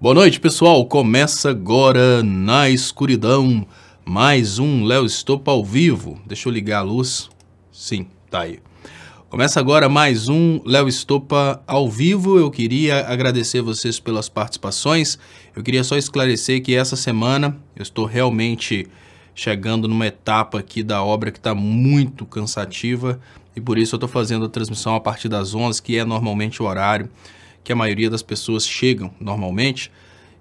Boa noite, pessoal. Começa agora na escuridão mais um Léo Stoppa ao vivo. Deixa eu ligar a luz. Sim, tá aí. Começa agora mais um Léo Stoppa ao vivo. Eu queria agradecer vocês pelas participações. Eu queria só esclarecer que essa semana eu estou realmente chegando numa etapa aqui da obra que está muito cansativa e por isso eu estou fazendo a transmissão a partir das 11, que é normalmente o horário que a maioria das pessoas chegam normalmente,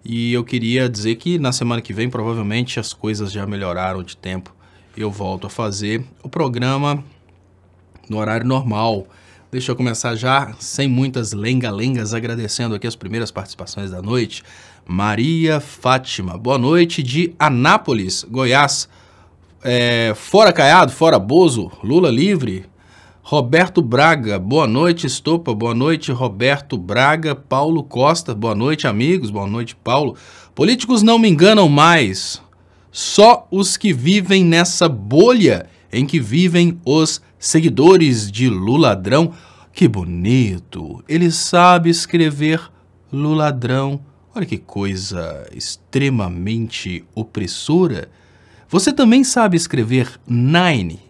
e eu queria dizer que na semana que vem provavelmente as coisas já melhoraram de tempo e eu volto a fazer o programa no horário normal. Deixa eu começar já, sem muitas lenga-lengas, agradecendo aqui as primeiras participações da noite. Maria Fátima, boa noite de Anápolis, Goiás. Fora Caiado, fora Bozo, Lula livre. Roberto Braga, boa noite, Stoppa, boa noite, Roberto Braga. Paulo Costa, boa noite, amigos, boa noite, Paulo. Políticos não me enganam mais, só os que vivem nessa bolha em que vivem os seguidores de Luladrão. Que bonito, ele sabe escrever Luladrão. Olha que coisa extremamente opressora. Você também sabe escrever Nine?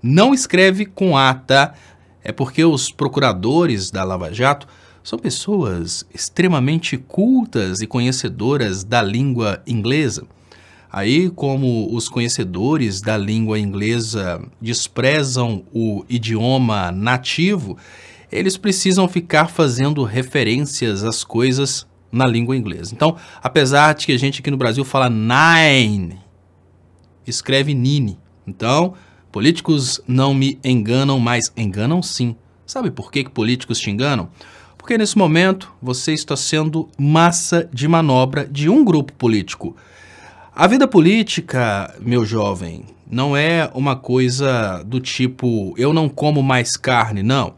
Não escreve com A, tá? É porque os procuradores da Lava Jato são pessoas extremamente cultas e conhecedoras da língua inglesa. Aí, como os conhecedores da língua inglesa desprezam o idioma nativo, eles precisam ficar fazendo referências às coisas na língua inglesa. Então, apesar de que a gente aqui no Brasil fala nine, escreve nine. Então, políticos não me enganam, mas enganam sim. Sabe por que políticos te enganam? Porque nesse momento você está sendo massa de manobra de um grupo político. A vida política, meu jovem, não é uma coisa do tipo eu não como mais carne, não.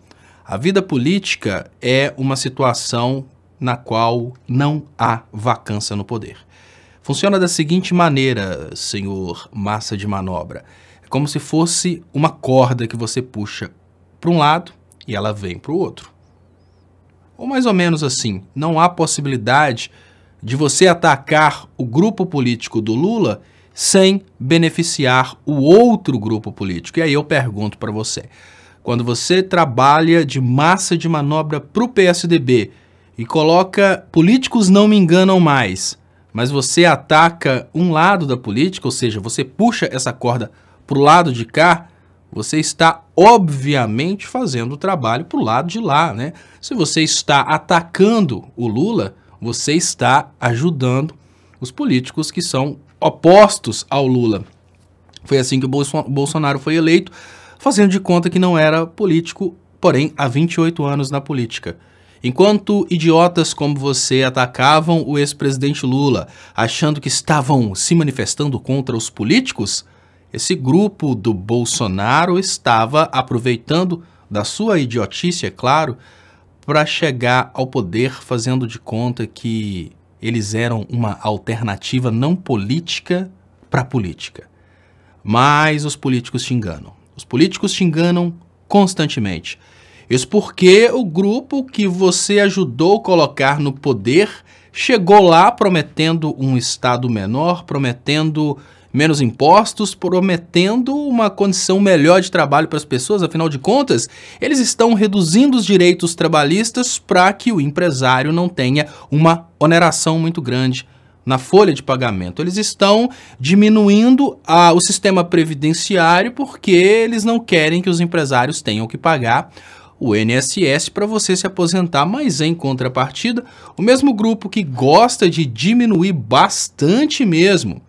A vida política é uma situação na qual não há vacância no poder. Funciona da seguinte maneira, senhor massa de manobra. É como se fosse uma corda que você puxa para um lado e ela vem para o outro. Ou mais ou menos assim, não há possibilidade de você atacar o grupo político do Lula sem beneficiar o outro grupo político. E aí eu pergunto para você, quando você trabalha de massa de manobra para o PSDB e coloca políticos não me enganam mais, mas você ataca um lado da política, ou seja, você puxa essa corda para o lado de cá, você está obviamente fazendo o trabalho para o lado de lá, né? Se você está atacando o Lula, você está ajudando os políticos que são opostos ao Lula. Foi assim que o Bolsonaro foi eleito, fazendo de conta que não era político, porém há 28 anos na política. Enquanto idiotas como você atacavam o ex-presidente Lula, achando que estavam se manifestando contra os políticos, esse grupo do Bolsonaro estava aproveitando da sua idiotice, é claro, para chegar ao poder fazendo de conta que eles eram uma alternativa não política para a política. Mas os políticos te enganam. Os políticos te enganam constantemente. Isso porque o grupo que você ajudou a colocar no poder chegou lá prometendo um Estado menor, prometendo menos impostos, prometendo uma condição melhor de trabalho para as pessoas. Afinal de contas, eles estão reduzindo os direitos trabalhistas para que o empresário não tenha uma oneração muito grande na folha de pagamento. Eles estão diminuindo o sistema previdenciário porque eles não querem que os empresários tenham que pagar o INSS para você se aposentar, mas em contrapartida, o mesmo grupo que gosta de diminuir bastante mesmo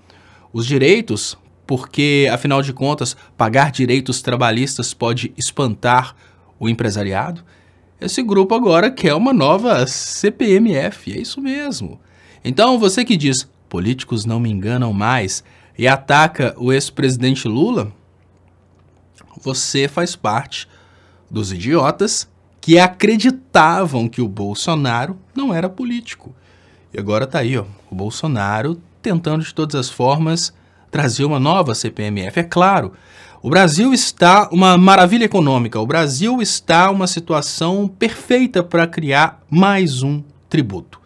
os direitos, porque, afinal de contas, pagar direitos trabalhistas pode espantar o empresariado, esse grupo agora quer uma nova CPMF, é isso mesmo. Então, você que diz, políticos não me enganam mais, e ataca o ex-presidente Lula, você faz parte dos idiotas que acreditavam que o Bolsonaro não era político. E agora tá aí, ó, o Bolsonaro tentando de todas as formas trazer uma nova CPMF. É claro, o Brasil está uma maravilha econômica, o Brasil está uma situação perfeita para criar mais um tributo.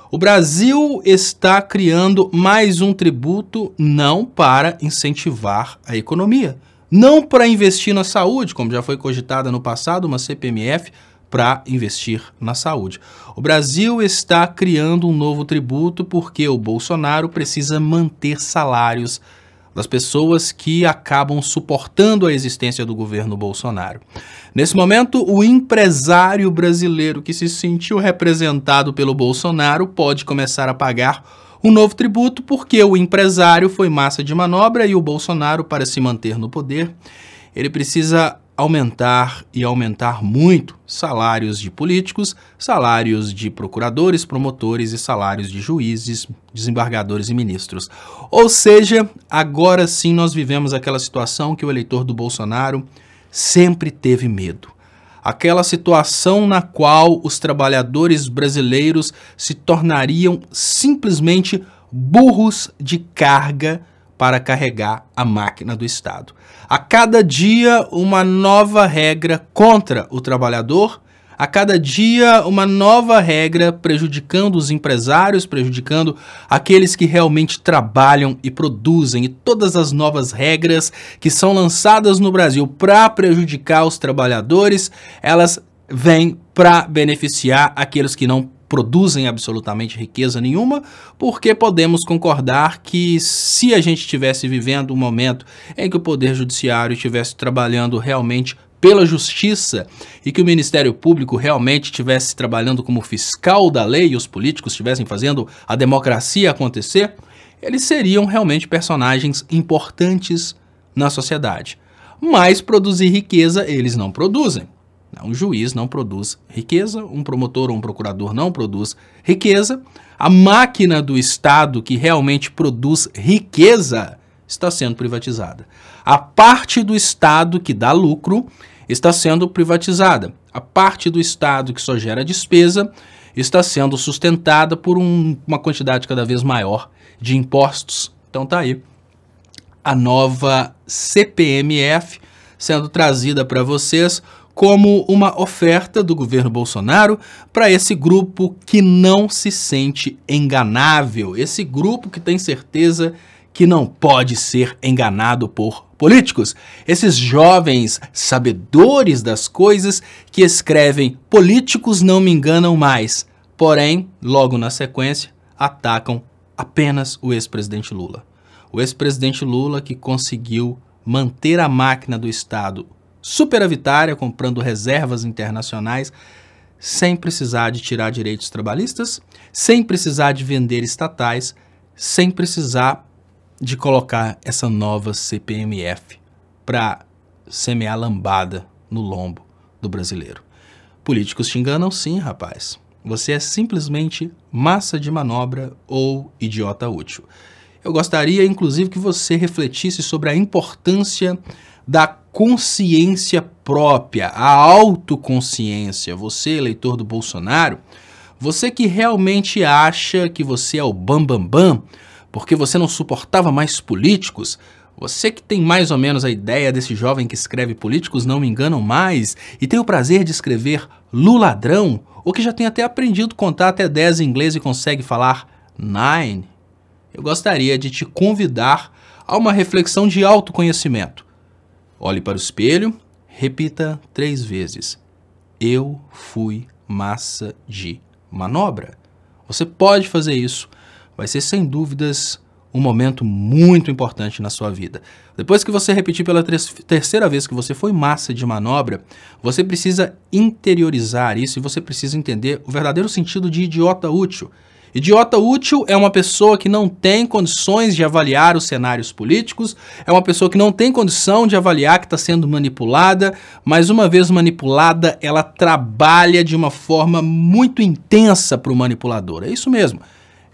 O Brasil está criando mais um tributo não para incentivar a economia, não para investir na saúde, como já foi cogitada no passado, uma CPMF para investir na saúde. O Brasil está criando um novo tributo porque o Bolsonaro precisa manter salários das pessoas que acabam suportando a existência do governo Bolsonaro. Nesse momento, o empresário brasileiro que se sentiu representado pelo Bolsonaro pode começar a pagar um novo tributo porque o empresário foi massa de manobra e o Bolsonaro, para se manter no poder, ele precisa aumentar e aumentar muito salários de políticos, salários de procuradores, promotores e salários de juízes, desembargadores e ministros. Ou seja, agora sim nós vivemos aquela situação que o eleitor do Bolsonaro sempre teve medo. Aquela situação na qual os trabalhadores brasileiros se tornariam simplesmente burros de carga para carregar a máquina do Estado. A cada dia, uma nova regra contra o trabalhador, a cada dia, uma nova regra prejudicando os empresários, prejudicando aqueles que realmente trabalham e produzem. E todas as novas regras que são lançadas no Brasil para prejudicar os trabalhadores, elas vêm para beneficiar aqueles que não produzem absolutamente riqueza nenhuma, porque podemos concordar que se a gente estivesse vivendo um momento em que o Poder Judiciário estivesse trabalhando realmente pela justiça e que o Ministério Público realmente estivesse trabalhando como fiscal da lei e os políticos estivessem fazendo a democracia acontecer, eles seriam realmente personagens importantes na sociedade. Mas produzir riqueza eles não produzem. Um juiz não produz riqueza, um promotor ou um procurador não produz riqueza. A máquina do Estado que realmente produz riqueza está sendo privatizada. A parte do Estado que dá lucro está sendo privatizada. A parte do Estado que só gera despesa está sendo sustentada por uma quantidade cada vez maior de impostos. Então tá aí a nova CPMF sendo trazida para vocês como uma oferta do governo Bolsonaro para esse grupo que não se sente enganável, esse grupo que tem certeza que não pode ser enganado por políticos, esses jovens sabedores das coisas que escrevem "políticos não me enganam mais", porém, logo na sequência, atacam apenas o ex-presidente Lula. O ex-presidente Lula que conseguiu manter a máquina do Estado superavitária, comprando reservas internacionais, sem precisar de tirar direitos trabalhistas, sem precisar de vender estatais, sem precisar de colocar essa nova CPMF para semear lambada no lombo do brasileiro. Políticos te enganam sim, rapaz. Você é simplesmente massa de manobra ou idiota útil. Eu gostaria, inclusive, que você refletisse sobre a importância da consciência própria, a autoconsciência. Você, eleitor do Bolsonaro, você que realmente acha que você é o bambambam, porque você não suportava mais políticos, você que tem mais ou menos a ideia desse jovem que escreve "políticos não me enganam mais" e tem o prazer de escrever "luladrão", ou que já tem até aprendido a contar até 10 em inglês e consegue falar 9, eu gostaria de te convidar a uma reflexão de autoconhecimento. Olhe para o espelho, repita 3 vezes: eu fui massa de manobra. Você pode fazer isso, vai ser sem dúvidas um momento muito importante na sua vida. Depois que você repetir pela terceira vez que você foi massa de manobra, você precisa interiorizar isso e você precisa entender o verdadeiro sentido de idiota útil. Idiota útil é uma pessoa que não tem condições de avaliar os cenários políticos, é uma pessoa que não tem condição de avaliar que está sendo manipulada, mas uma vez manipulada, ela trabalha de uma forma muito intensa para o manipulador. É isso mesmo,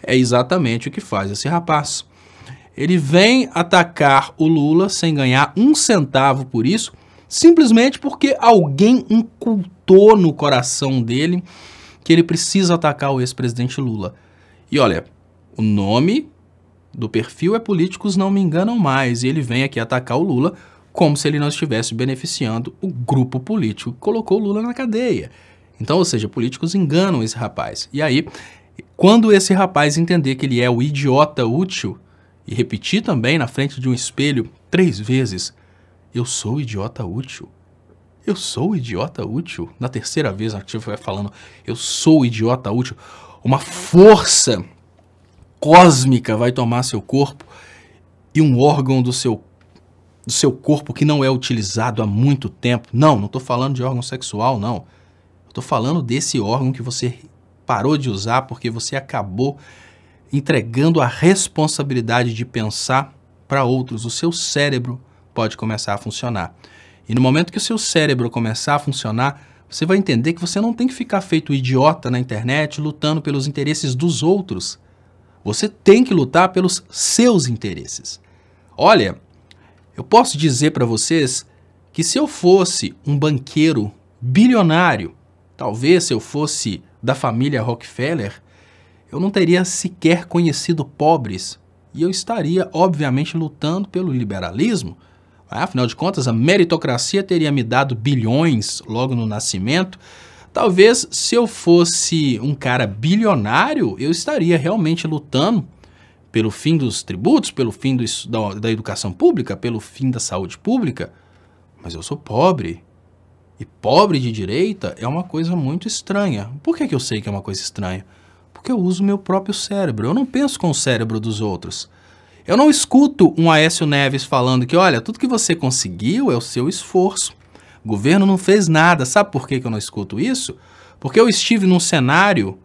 é exatamente o que faz esse rapaz. Ele vem atacar o Lula sem ganhar 1 centavo por isso, simplesmente porque alguém incultou no coração dele que ele precisa atacar o ex-presidente Lula. E olha, o nome do perfil é "Políticos não me enganam mais", e ele vem aqui atacar o Lula como se ele não estivesse beneficiando o grupo político que colocou o Lula na cadeia. Então, ou seja, políticos enganam esse rapaz. E aí, Quando esse rapaz entender que ele é o idiota útil e repetir também na frente de um espelho 3 vezes, eu sou o idiota útil. Eu sou o idiota útil. Na terceira vez, a ativo vai falando, eu sou o idiota útil. Uma força cósmica vai tomar seu corpo e um órgão do seu corpo que não é utilizado há muito tempo. Não estou falando de órgão sexual, não. Estou falando desse órgão que você parou de usar porque você acabou entregando a responsabilidade de pensar para outros. O seu cérebro pode começar a funcionar. E no momento que o seu cérebro começar a funcionar, você vai entender que você não tem que ficar feito idiota na internet lutando pelos interesses dos outros. Você tem que lutar pelos seus interesses. Olha, eu posso dizer para vocês que se eu fosse um banqueiro bilionário, talvez se eu fosse da família Rockefeller, eu não teria sequer conhecido pobres e eu estaria, obviamente, lutando pelo liberalismo. Afinal de contas, a meritocracia teria me dado bilhões logo no nascimento. Talvez, se eu fosse um cara bilionário, eu estaria realmente lutando pelo fim dos tributos, pelo fim da educação pública, pelo fim da saúde pública. Mas eu sou pobre. E pobre de direita é uma coisa muito estranha. Por que eu sei que é uma coisa estranha? Porque eu uso o meu próprio cérebro. Eu não penso com o cérebro dos outros. Eu não escuto um Aécio Neves falando que, olha, tudo que você conseguiu é o seu esforço. O governo não fez nada. Sabe por que eu não escuto isso? Porque eu estive num cenário,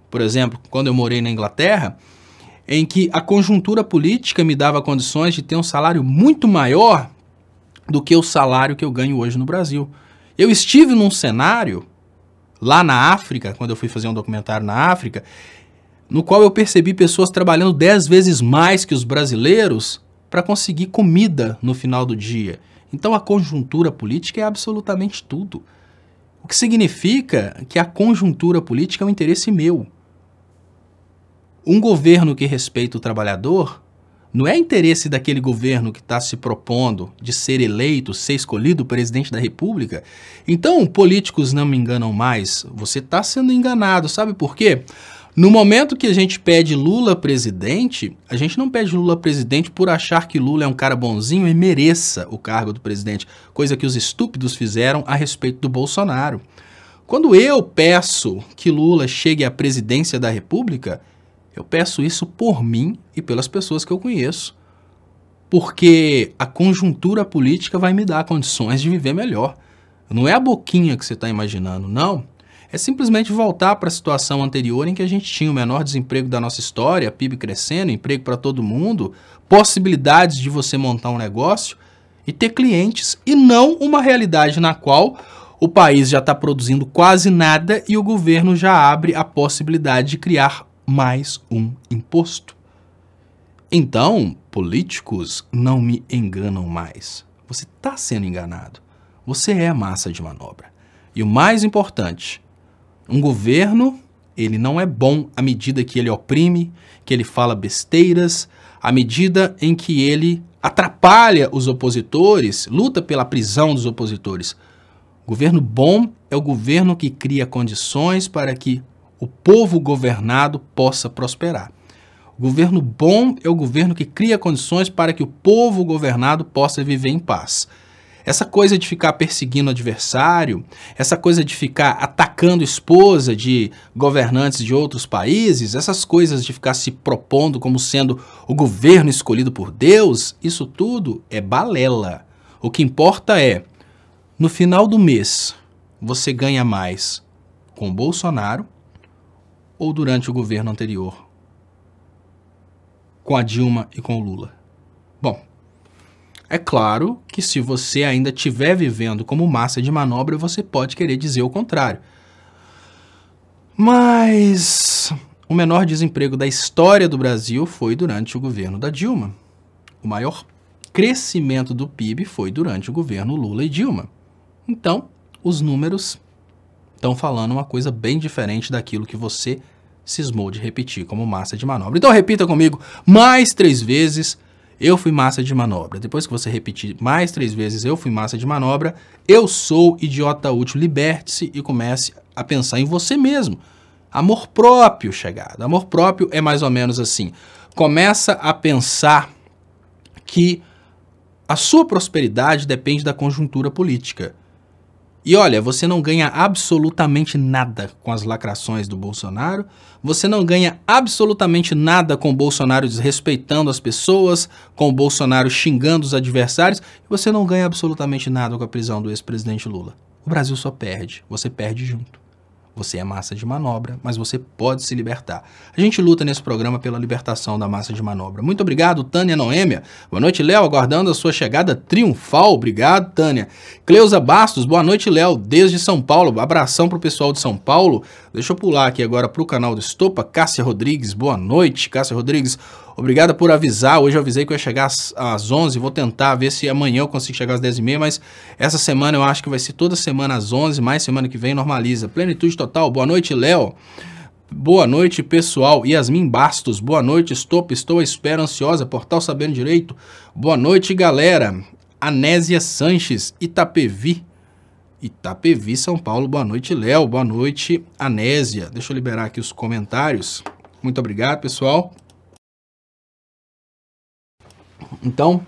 por exemplo, quando eu morei na Inglaterra, em que a conjuntura política me dava condições de ter um salário muito maior do que o salário que eu ganho hoje no Brasil. Eu estive num cenário, lá na África, quando eu fui fazer um documentário na África, no qual eu percebi pessoas trabalhando 10 vezes mais que os brasileiros para conseguir comida no final do dia. Então a conjuntura política é absolutamente tudo. O que significa que a conjuntura política é um interesse meu. Um governo que respeita o trabalhador não é interesse daquele governo que está se propondo de ser eleito, ser escolhido presidente da República. Então, políticos não me enganam mais. Você está sendo enganado. Sabe por quê? No momento que a gente pede Lula presidente, a gente não pede Lula presidente por achar que Lula é um cara bonzinho e mereça o cargo do presidente, coisa que os estúpidos fizeram a respeito do Bolsonaro. Quando eu peço que Lula chegue à presidência da República, eu peço isso por mim e pelas pessoas que eu conheço, porque a conjuntura política vai me dar condições de viver melhor. Não é a boquinha que você está imaginando, não. É simplesmente voltar para a situação anterior em que a gente tinha o menor desemprego da nossa história, PIB crescendo, emprego para todo mundo, possibilidades de você montar um negócio e ter clientes, e não uma realidade na qual o país já está produzindo quase nada e o governo já abre a possibilidade de criar mais um imposto. Então, políticos não me enganam mais. Você está sendo enganado. Você é massa de manobra. E o mais importante, um governo, ele não é bom à medida que ele oprime, que ele fala besteiras, à medida em que ele atrapalha os opositores, luta pela prisão dos opositores. O governo bom é o governo que cria condições para que o povo governado possa prosperar. O governo bom é o governo que cria condições para que o povo governado possa viver em paz. Essa coisa de ficar perseguindo o adversário, essa coisa de ficar atacando esposa de governantes de outros países, essas coisas de ficar se propondo como sendo o governo escolhido por Deus, isso tudo é balela. O que importa é, no final do mês, você ganha mais com o Bolsonaro ou durante o governo anterior, com a Dilma e com o Lula? Bom, é claro que se você ainda estiver vivendo como massa de manobra, você pode querer dizer o contrário. Mas o menor desemprego da história do Brasil foi durante o governo da Dilma. O maior crescimento do PIB foi durante o governo Lula e Dilma. Então, os números estão falando uma coisa bem diferente daquilo que você cismou de repetir como massa de manobra. Então repita comigo mais 3 vezes: eu fui massa de manobra. Depois que você repetir mais 3 vezes eu fui massa de manobra, eu sou idiota útil. Liberte-se e comece a pensar em você mesmo. Amor próprio, chegado. Amor próprio é mais ou menos assim. Começa a pensar que a sua prosperidade depende da conjuntura política. E olha, você não ganha absolutamente nada com as lacrações do Bolsonaro, você não ganha absolutamente nada com o Bolsonaro desrespeitando as pessoas, com o Bolsonaro xingando os adversários, e você não ganha absolutamente nada com a prisão do ex-presidente Lula. O Brasil só perde, você perde junto. Você é massa de manobra, mas você pode se libertar. A gente luta nesse programa pela libertação da massa de manobra. Muito obrigado, Tânia Noêmia. Boa noite, Léo, aguardando a sua chegada triunfal. Obrigado, Tânia. Cleusa Bastos, boa noite, Léo, desde São Paulo. Abração pro pessoal de São Paulo. Deixa eu pular aqui agora pro canal do Estopa. Cássia Rodrigues, boa noite, Cássia Rodrigues. Obrigada por avisar. Hoje eu avisei que eu ia chegar às 11. Vou tentar ver se amanhã eu consigo chegar às 10h30, mas essa semana eu acho que vai ser toda semana às 11, mais semana que vem normaliza. Plenitude total. Boa noite, Léo. Boa noite, pessoal. Yasmin Bastos. Boa noite, estou à espera, ansiosa. Portal Sabendo Direito. Boa noite, galera. Anésia Sanches, Itapevi, São Paulo. Boa noite, Léo. Boa noite, Anésia. Deixa eu liberar aqui os comentários. Muito obrigado, pessoal. Então,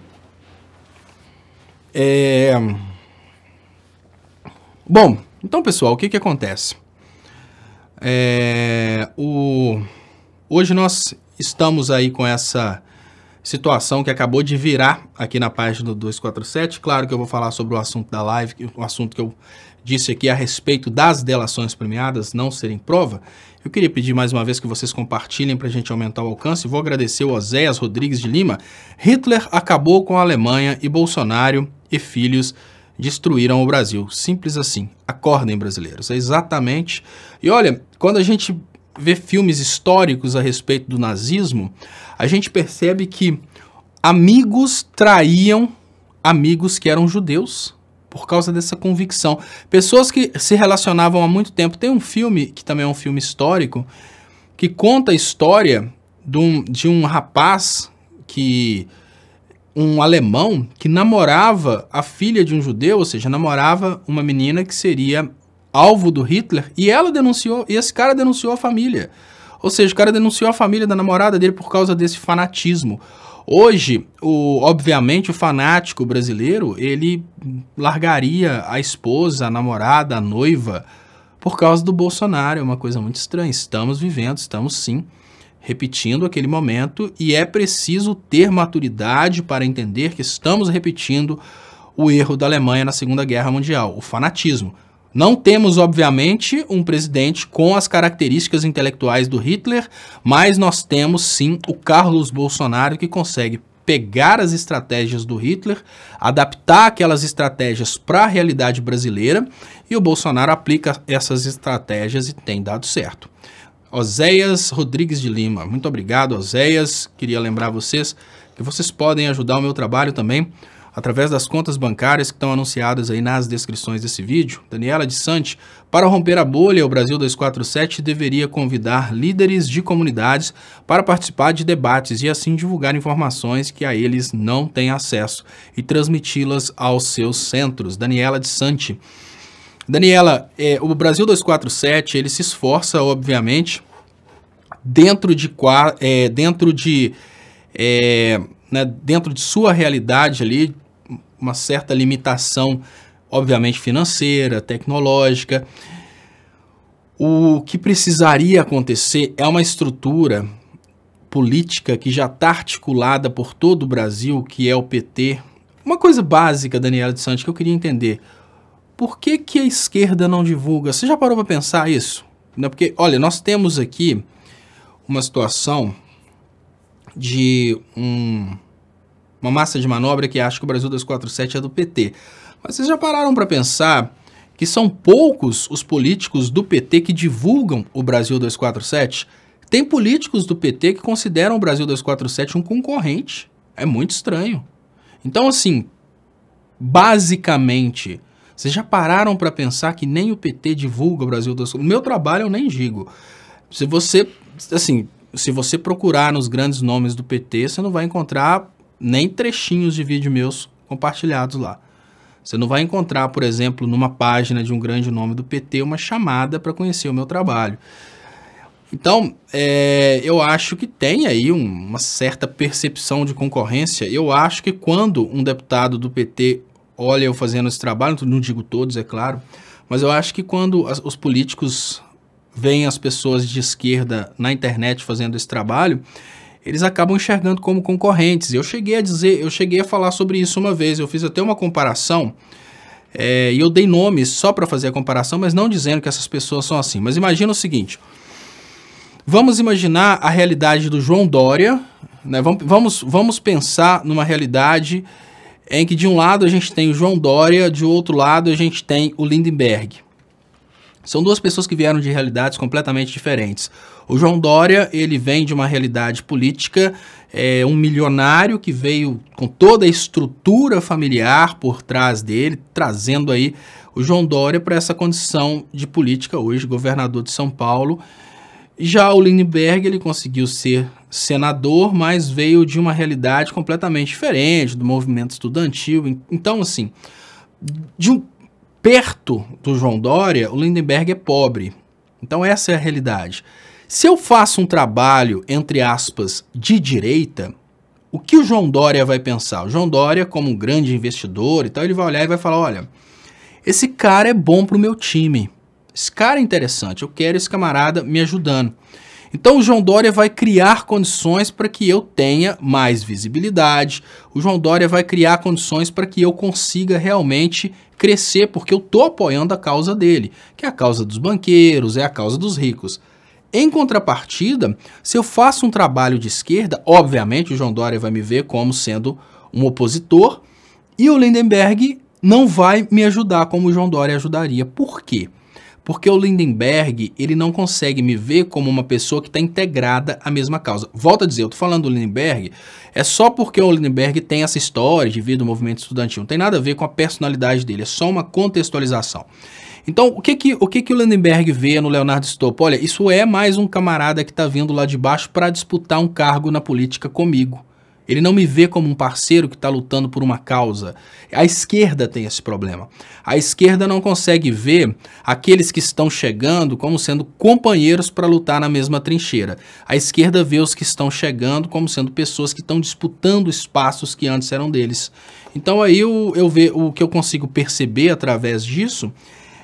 bom, então pessoal, o que acontece? Hoje nós estamos aí com essa situação que acabou de virar aqui na página do 247. Claro que eu vou falar sobre o assunto da live, o assunto que eu disse aqui a respeito das delações premiadas não serem prova. Eu queria pedir mais uma vez que vocês compartilhem para a gente aumentar o alcance. Vou agradecer o Oséias Rodrigues de Lima. Hitler acabou com a Alemanha e Bolsonaro e filhos destruíram o Brasil. Simples assim. Acordem, brasileiros. É exatamente. E olha, quando a gente vê filmes históricos a respeito do nazismo, a gente percebe que amigos traíam amigos que eram judeus por causa dessa convicção. Pessoas que se relacionavam há muito tempo. Tem um filme, que também é um filme histórico, que conta a história de um rapaz, um alemão, que namorava a filha de um judeu, ou seja, namorava uma menina que seria alvo do Hitler, e ela denunciou, e esse cara denunciou a família. Ou seja, o cara denunciou a família da namorada dele por causa desse fanatismo. Hoje, obviamente, o fanático brasileiro, ele largaria a esposa, a namorada, a noiva, por causa do Bolsonaro. É uma coisa muito estranha. Estamos sim, repetindo aquele momento, e é preciso ter maturidade para entender que estamos repetindo o erro da Alemanha na Segunda Guerra Mundial, o fanatismo. Não temos, obviamente, um presidente com as características intelectuais do Hitler, mas nós temos, sim, o Carlos Bolsonaro, que consegue pegar as estratégias do Hitler, adaptar aquelas estratégias para a realidade brasileira, e o Bolsonaro aplica essas estratégias e tem dado certo. Oséias Rodrigues de Lima, muito obrigado, Oséias. Queria lembrar vocês que vocês podem ajudar o meu trabalho também através das contas bancárias que estão anunciadas aí nas descrições desse vídeo. Daniela de Sante, para romper a bolha, o Brasil 247 deveria convidar líderes de comunidades para participar de debates e assim divulgar informações que a eles não têm acesso e transmiti-las aos seus centros. Daniela de Sante. Daniela, o Brasil 247, ele se esforça, obviamente, dentro de sua realidade ali, uma certa limitação, obviamente, financeira, tecnológica. O que precisaria acontecer é uma estrutura política que já está articulada por todo o Brasil, que é o PT. Uma coisa básica, Daniela de Santos, que eu queria entender. Por que a esquerda não divulga? Você já parou para pensar isso? Não, porque, olha, nós temos aqui uma situação de uma massa de manobra que acha que o Brasil 247 é do PT. Mas vocês já pararam para pensar que são poucos os políticos do PT que divulgam o Brasil 247? Tem políticos do PT que consideram o Brasil 247 um concorrente. É muito estranho. Então, assim, basicamente, vocês já pararam para pensar que nem o PT divulga o Brasil 247? O meu trabalho eu nem digo. Se você procurar nos grandes nomes do PT, você não vai encontrar nem trechinhos de vídeo meus compartilhados lá. Você não vai encontrar, por exemplo, numa página de um grande nome do PT, uma chamada para conhecer o meu trabalho. Então, eu acho que tem aí uma certa percepção de concorrência. Eu acho que quando um deputado do PT olha eu fazendo esse trabalho, não digo todos, é claro, mas eu acho que quando os políticos veem as pessoas de esquerda na internet fazendo esse trabalho, eles acabam enxergando como concorrentes. Eu cheguei a falar sobre isso uma vez, eu fiz até uma comparação, e eu dei nomes só para fazer a comparação, mas não dizendo que essas pessoas são assim. Mas imagina o seguinte, vamos imaginar a realidade do João Dória, né? Vamos pensar numa realidade em que de um lado a gente tem o João Dória, de outro lado a gente tem o Lindenberg. São duas pessoas que vieram de realidades completamente diferentes. O João Dória, ele vem de uma realidade política, um milionário que veio com toda a estrutura familiar por trás dele, trazendo aí o João Dória para essa condição de política hoje, governador de São Paulo. Já o Lindenberg, ele conseguiu ser senador, mas veio de uma realidade completamente diferente, do movimento estudantil. Então, assim, perto do João Dória, o Lindenberg é pobre. Então, essa é a realidade. Se eu faço um trabalho, entre aspas, de direita, o que o João Dória vai pensar? O João Dória, como um grande investidor e tal, ele vai olhar e vai falar, olha, esse cara é bom para o meu time. Esse cara é interessante, eu quero esse camarada me ajudando. Então o João Dória vai criar condições para que eu tenha mais visibilidade. O João Dória vai criar condições para que eu consiga realmente crescer, porque eu estou apoiando a causa dele, que é a causa dos banqueiros, é a causa dos ricos. Em contrapartida, se eu faço um trabalho de esquerda, obviamente o João Dória vai me ver como sendo um opositor e o Lindenberg não vai me ajudar como o João Dória ajudaria. Por quê? Porque o Lindenberg, ele não consegue me ver como uma pessoa que está integrada à mesma causa. Volto a dizer, eu estou falando do Lindenberg, é só porque o Lindenberg tem essa história de vida do movimento estudantil. Não tem nada a ver com a personalidade dele, é só uma contextualização. Então, o que o Lindenberg vê no Leonardo Stolpa? Olha, isso é mais um camarada que está vindo lá de baixo para disputar um cargo na política comigo. Ele não me vê como um parceiro que está lutando por uma causa. A esquerda tem esse problema. A esquerda não consegue ver aqueles que estão chegando como sendo companheiros para lutar na mesma trincheira. A esquerda vê os que estão chegando como sendo pessoas que estão disputando espaços que antes eram deles. Então aí o que eu consigo perceber através disso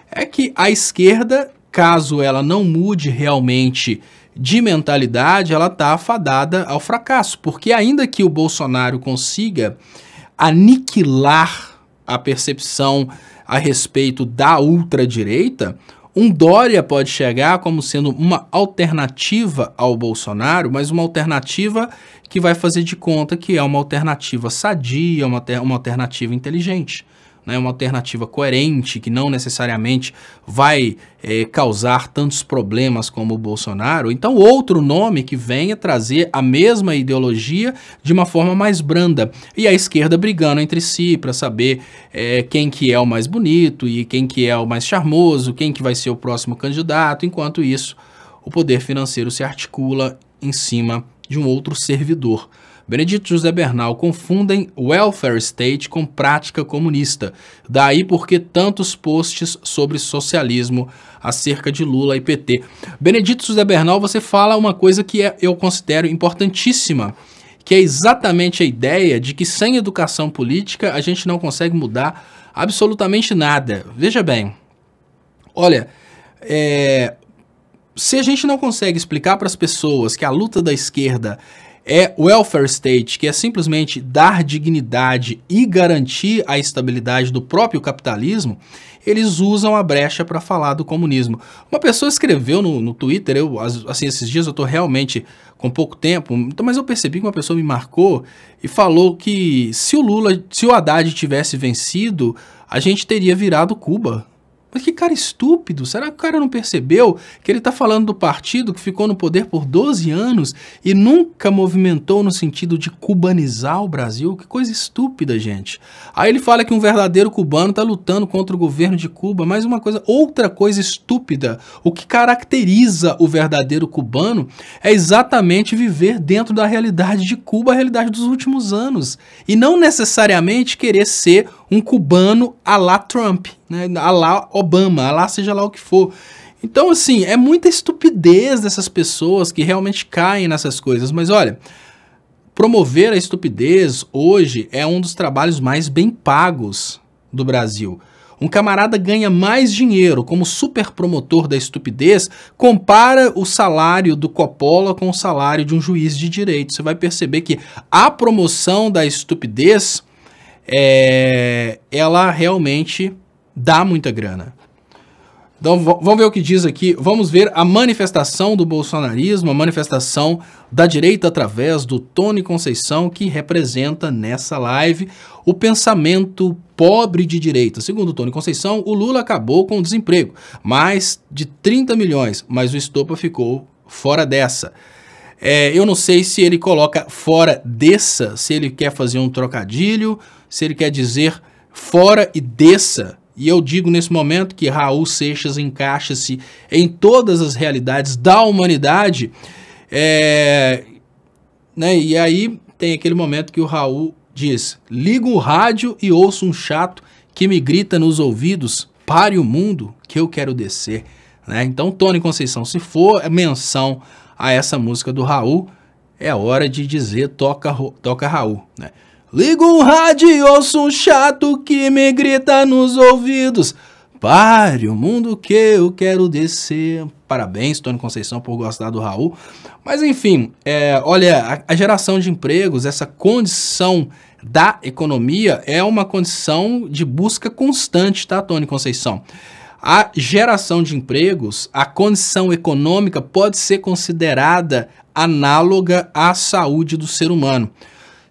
é que a esquerda, caso ela não mude realmente de mentalidade, ela está afadada ao fracasso, porque ainda que o Bolsonaro consiga aniquilar a percepção a respeito da ultradireita, um Dória pode chegar como sendo uma alternativa ao Bolsonaro, mas uma alternativa que vai fazer de conta que é uma alternativa sadia, uma alternativa inteligente. Uma alternativa coerente, que não necessariamente vai causar tantos problemas como o Bolsonaro. Então, outro nome que venha trazer a mesma ideologia de uma forma mais branda. E a esquerda brigando entre si para saber quem que é o mais bonito e quem que é o mais charmoso, quem que vai ser o próximo candidato. Enquanto isso, o poder financeiro se articula em cima de um outro servidor. Benedito José Bernal confundem welfare state com prática comunista. Daí porque tantos posts sobre socialismo acerca de Lula e PT. Benedito José Bernal, você fala uma coisa que eu considero importantíssima, que é exatamente a ideia de que sem educação política a gente não consegue mudar absolutamente nada. Veja bem, olha, se a gente não consegue explicar para as pessoas que a luta da esquerda é welfare state, que é simplesmente dar dignidade e garantir a estabilidade do próprio capitalismo, eles usam a brecha para falar do comunismo. Uma pessoa escreveu no Twitter, assim, esses dias eu estou realmente com pouco tempo, mas eu percebi que uma pessoa me marcou e falou que se o Haddad tivesse vencido, a gente teria virado Cuba. Mas que cara estúpido, será que o cara não percebeu que ele está falando do partido que ficou no poder por 12 anos e nunca movimentou no sentido de cubanizar o Brasil? Que coisa estúpida, gente. Aí ele fala que um verdadeiro cubano está lutando contra o governo de Cuba, mas outra coisa estúpida, o que caracteriza o verdadeiro cubano é exatamente viver dentro da realidade de Cuba, a realidade dos últimos anos, e não necessariamente querer ser um cubano à la Trump, né, à la Obama, à la seja lá o que for. Então, assim, é muita estupidez dessas pessoas que realmente caem nessas coisas. Mas olha, promover a estupidez hoje é um dos trabalhos mais bem pagos do Brasil. Um camarada ganha mais dinheiro como super promotor da estupidez, compara o salário do Coppola com o salário de um juiz de direito. Você vai perceber que a promoção da estupidez, ela realmente dá muita grana. Então vamos ver o que diz aqui, vamos ver a manifestação do bolsonarismo, a manifestação da direita através do Tony Conceição, que representa nessa live o pensamento pobre de direita. Segundo o Tony Conceição, o Lula acabou com o desemprego, mais de 30 milhões, mas o Estopa ficou fora dessa. Eu não sei se ele coloca fora dessa, se ele quer fazer um trocadilho, se ele quer dizer fora e desça. E eu digo nesse momento que Raul Seixas encaixa-se em todas as realidades da humanidade. E aí tem aquele momento que o Raul diz: liga o rádio e ouço um chato que me grita nos ouvidos, pare o mundo que eu quero descer. Então, Tony Conceição, se for menção a essa música do Raul, é hora de dizer toca Raul, né? Liga o rádio e ouço um chato que me grita nos ouvidos, pare o mundo que eu quero descer. Parabéns, Tony Conceição, por gostar do Raul. Mas enfim, olha, a geração de empregos, essa condição da economia é uma condição de busca constante, tá, Tony Conceição? A geração de empregos, a condição econômica pode ser considerada análoga à saúde do ser humano.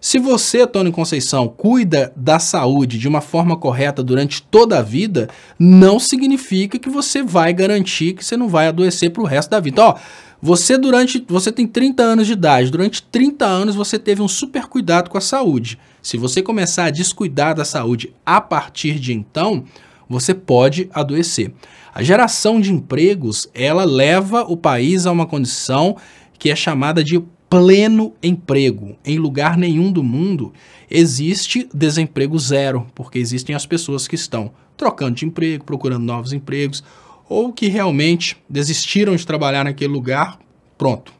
Se você, Tony Conceição, cuida da saúde de uma forma correta durante toda a vida, não significa que você vai garantir que você não vai adoecer para o resto da vida. Então, você tem 30 anos de idade, durante 30 anos você teve um super cuidado com a saúde. Se você começar a descuidar da saúde a partir de então, você pode adoecer. A geração de empregos, ela leva o país a uma condição que é chamada de pleno emprego. Em lugar nenhum do mundo existe desemprego zero, porque existem as pessoas que estão trocando de emprego, procurando novos empregos, ou que realmente desistiram de trabalhar naquele lugar, pronto.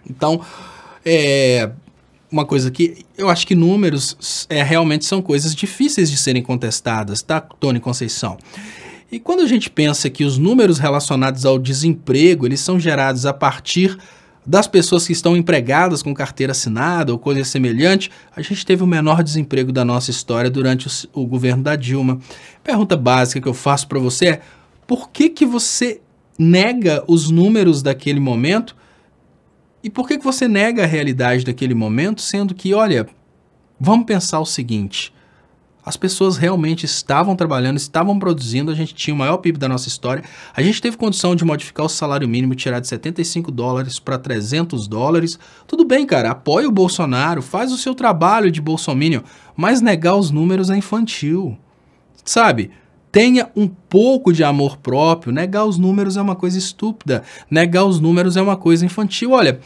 Então, uma coisa que eu acho que números realmente são coisas difíceis de serem contestadas, tá, Tony Conceição? E quando a gente pensa que os números relacionados ao desemprego, eles são gerados a partir das pessoas que estão empregadas com carteira assinada ou coisa semelhante, a gente teve o menor desemprego da nossa história durante o governo da Dilma. Pergunta básica que eu faço para você é: por que você nega os números daquele momento? E por que você nega a realidade daquele momento, sendo que, olha, vamos pensar o seguinte: as pessoas realmente estavam trabalhando, estavam produzindo, a gente tinha o maior PIB da nossa história, a gente teve condição de modificar o salário mínimo, tirar de $75 para $300. Tudo bem, cara, apoia o Bolsonaro, faz o seu trabalho de bolsominion, mas negar os números é infantil, sabe? Tenha um pouco de amor próprio. Negar os números é uma coisa estúpida, negar os números é uma coisa infantil. Olha,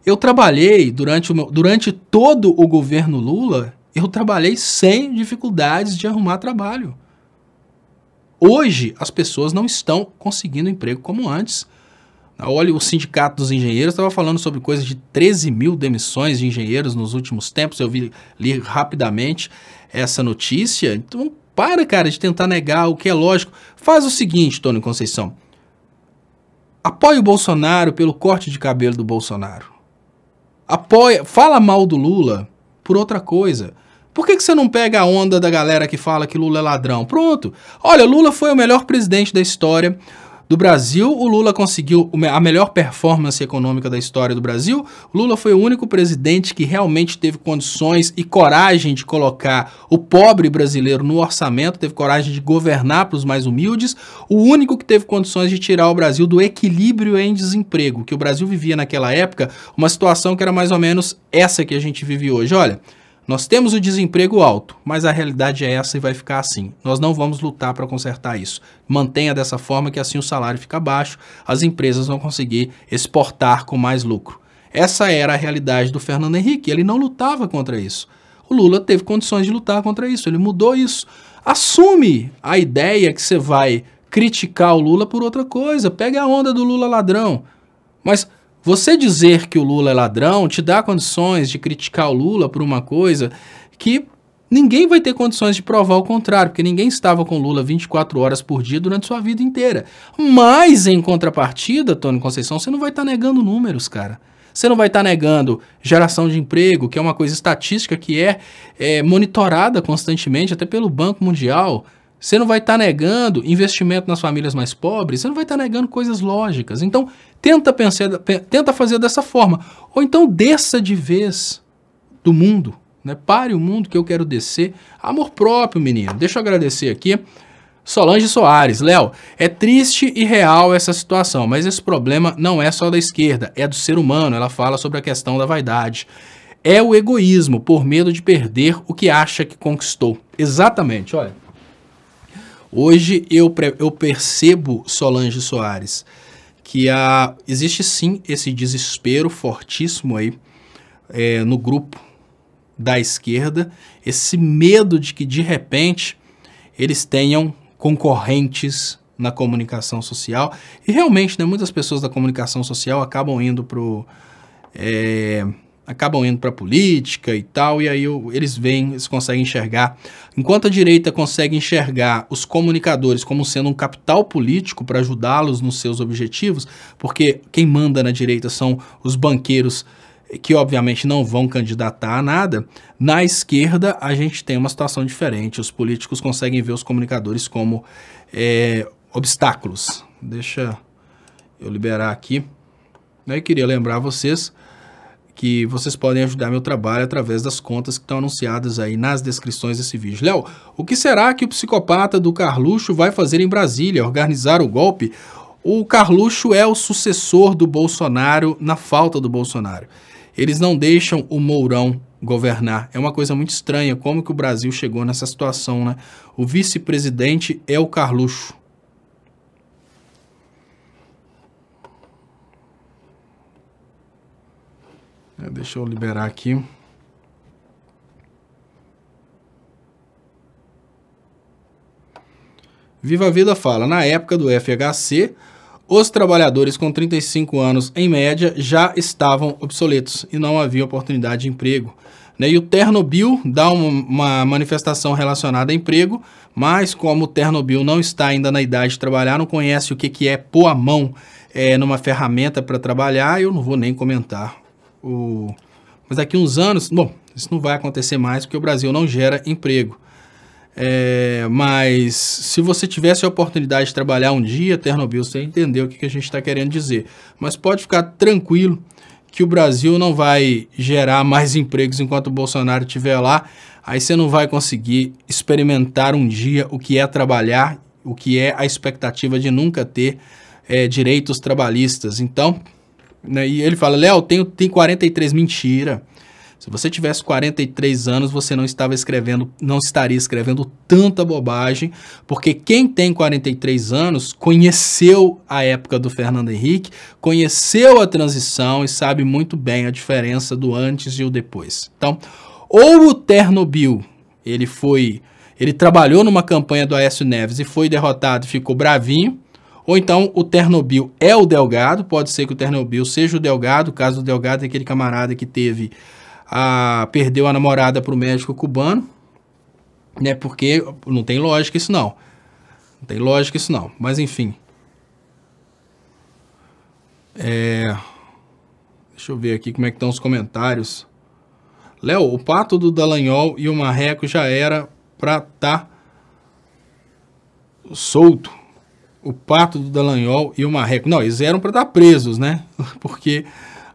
eu trabalhei durante todo o governo Lula, eu trabalhei sem dificuldades de arrumar trabalho. Hoje, as pessoas não estão conseguindo emprego como antes. Olha, o Sindicato dos Engenheiros estava falando sobre coisa de 13 mil demissões de engenheiros nos últimos tempos. Eu li rapidamente essa notícia. Então, cara, de tentar negar o que é lógico. Faz o seguinte, Tony Conceição. Apoie o Bolsonaro pelo corte de cabelo do Bolsonaro. Fala mal do Lula por outra coisa. Por que você não pega a onda da galera que fala que Lula é ladrão? Pronto. Olha, Lula foi o melhor presidente da história do Brasil. O Lula conseguiu a melhor performance econômica da história do Brasil. O Lula foi o único presidente que realmente teve condições e coragem de colocar o pobre brasileiro no orçamento, teve coragem de governar para os mais humildes. O único que teve condições de tirar o Brasil do equilíbrio em desemprego, que o Brasil vivia naquela época, uma situação que era mais ou menos essa que a gente vive hoje. Olha, nós temos o desemprego alto, mas a realidade é essa e vai ficar assim. Nós não vamos lutar para consertar isso. Mantenha dessa forma que assim o salário fica baixo, as empresas vão conseguir exportar com mais lucro. Essa era a realidade do Fernando Henrique, ele não lutava contra isso. O Lula teve condições de lutar contra isso, ele mudou isso. Assume a ideia que você vai criticar o Lula por outra coisa. Pegue a onda do Lula ladrão. Mas você dizer que o Lula é ladrão te dá condições de criticar o Lula por uma coisa que ninguém vai ter condições de provar o contrário, porque ninguém estava com o Lula 24 horas por dia durante sua vida inteira. Mas, em contrapartida, Tony Conceição, você não vai estar negando números, cara. Você não vai estar negando geração de emprego, que é uma coisa estatística que é monitorada constantemente, até pelo Banco Mundial. Você não vai estar negando investimento nas famílias mais pobres, você não vai estar negando coisas lógicas. Então, tenta fazer dessa forma. Ou então, desça de vez do mundo. Né? Pare o mundo que eu quero descer. Amor próprio, menino. Deixa eu agradecer aqui. Solange Soares. Léo, é triste e real essa situação, mas esse problema não é só da esquerda, é do ser humano. Ela fala sobre a questão da vaidade. É o egoísmo, por medo de perder o que acha que conquistou. Exatamente, olha. Hoje eu percebo, Solange Soares, que existe sim esse desespero fortíssimo aí no grupo da esquerda, esse medo de que de repente eles tenham concorrentes na comunicação social, e realmente, né, muitas pessoas da comunicação social acabam indo para a política e tal, e aí eles conseguem enxergar, enquanto a direita consegue enxergar os comunicadores como sendo um capital político para ajudá-los nos seus objetivos, porque quem manda na direita são os banqueiros que obviamente não vão candidatar a nada. Na esquerda a gente tem uma situação diferente, os políticos conseguem ver os comunicadores como obstáculos. Deixa eu liberar aqui. Eu queria lembrar vocês que vocês podem ajudar meu trabalho através das contas que estão anunciadas aí nas descrições desse vídeo. Léo, o que será que o psicopata do Carluxo vai fazer em Brasília? Organizar o golpe? O Carluxo é o sucessor do Bolsonaro na falta do Bolsonaro. Eles não deixam o Mourão governar. É uma coisa muito estranha como que o Brasil chegou nessa situação, né? O vice-presidente é o Carluxo. Deixa eu liberar aqui. Viva a Vida fala, na época do FHC, os trabalhadores com 35 anos, em média, já estavam obsoletos e não havia oportunidade de emprego. E o Ternobil dá uma manifestação relacionada a emprego, mas como o Ternobil não está ainda na idade de trabalhar, não conhece o que é pôr a mão numa ferramenta para trabalhar, eu não vou nem comentar. Mas daqui a uns anos, bom, isso não vai acontecer mais porque o Brasil não gera emprego. Mas se você tivesse a oportunidade de trabalhar um dia, Ternobil, você entendeu o que a gente está querendo dizer. Mas pode ficar tranquilo que o Brasil não vai gerar mais empregos enquanto o Bolsonaro estiver lá. Aí você não vai conseguir experimentar um dia o que é trabalhar, o que é a expectativa de nunca ter direitos trabalhistas. Então, né, e ele fala, Léo, tem 43, mentira. Se você tivesse 43 anos, você não estaria escrevendo tanta bobagem, porque quem tem 43 anos conheceu a época do Fernando Henrique, conheceu a transição e sabe muito bem a diferença do antes e o depois. Então, ou o Ternobil, ele trabalhou numa campanha do Aécio Neves e foi derrotado e ficou bravinho, ou então o Ternobil é o Delgado, pode ser que o Ternobil seja o Delgado, o caso do Delgado é aquele camarada que perdeu a namorada para o médico cubano, né? Porque não tem lógica isso não. Não tem lógica isso não. Mas enfim. Deixa eu ver aqui como é que estão os comentários. Léo, o pato do Dallagnol e o Marreco já era para estar solto. O pato do Dallagnol e o Marreco. Não, eles eram para estar presos, né? Porque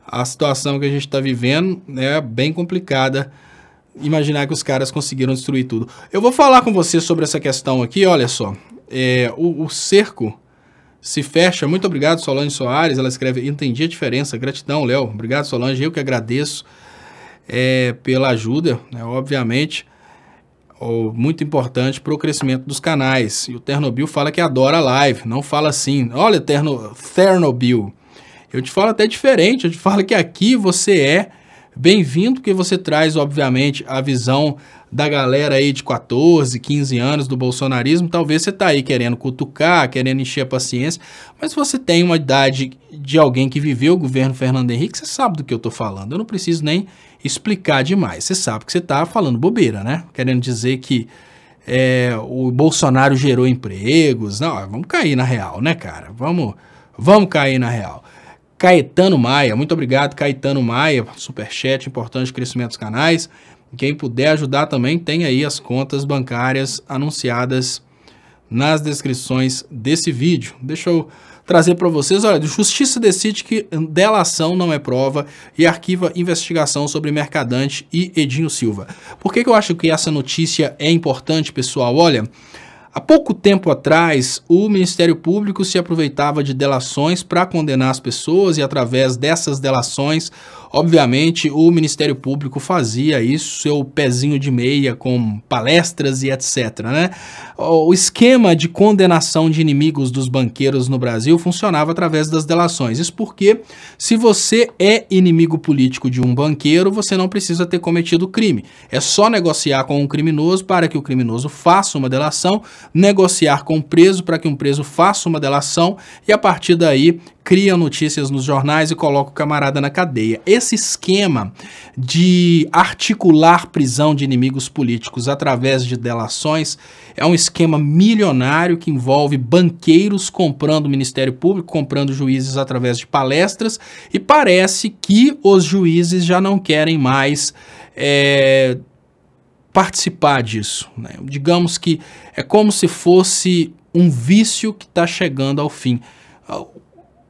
a situação que a gente está vivendo é bem complicada. Imaginar que os caras conseguiram destruir tudo. Eu vou falar com você sobre essa questão aqui, olha só. O cerco se fecha. Muito obrigado, Solange Soares. Ela escreve, entendi a diferença. Gratidão, Léo. Obrigado, Solange. Eu que agradeço pela ajuda, né? Obviamente, muito importante para o crescimento dos canais. E o Ternobil fala que adora a live. Não fala assim, olha, Ternobil. Eu te falo até diferente, eu te falo que aqui você é bem-vindo, porque você traz, obviamente, a visão da galera aí de 14, 15 anos do bolsonarismo. Talvez você tá aí querendo cutucar, querendo encher a paciência, mas você tem uma idade de alguém que viveu o governo Fernando Henrique, você sabe do que eu tô falando. Eu não preciso nem explicar demais. Você sabe que você tá falando bobeira, né? Querendo dizer que o Bolsonaro gerou empregos. Não, vamos cair na real, né, cara? Vamos cair na real. Caetano Maia, muito obrigado, Caetano Maia, superchat, importante crescimento dos canais. Quem puder ajudar também, tem aí as contas bancárias anunciadas nas descrições desse vídeo. Deixa eu trazer para vocês, olha, Justiça decide que delação não é prova e arquiva investigação sobre Mercadante e Edinho Silva. Por que eu acho que essa notícia é importante, pessoal? Olha, há pouco tempo atrás, o Ministério Público se aproveitava de delações para condenar as pessoas e através dessas delações, obviamente, o Ministério Público fazia isso, seu pezinho de meia com palestras e etc, né? O esquema de condenação de inimigos dos banqueiros no Brasil funcionava através das delações. Isso porque, se você é inimigo político de um banqueiro, você não precisa ter cometido crime. É só negociar com um criminoso para que o criminoso faça uma delação, negociar com o preso para que um preso faça uma delação e, a partir daí, cria notícias nos jornais e coloca o camarada na cadeia. Esse esquema de articular prisão de inimigos políticos através de delações é um esquema milionário que envolve banqueiros comprando o Ministério Público, comprando juízes através de palestras, e parece que os juízes já não querem mais participar disso, né? Digamos que é como se fosse um vício que está chegando ao fim.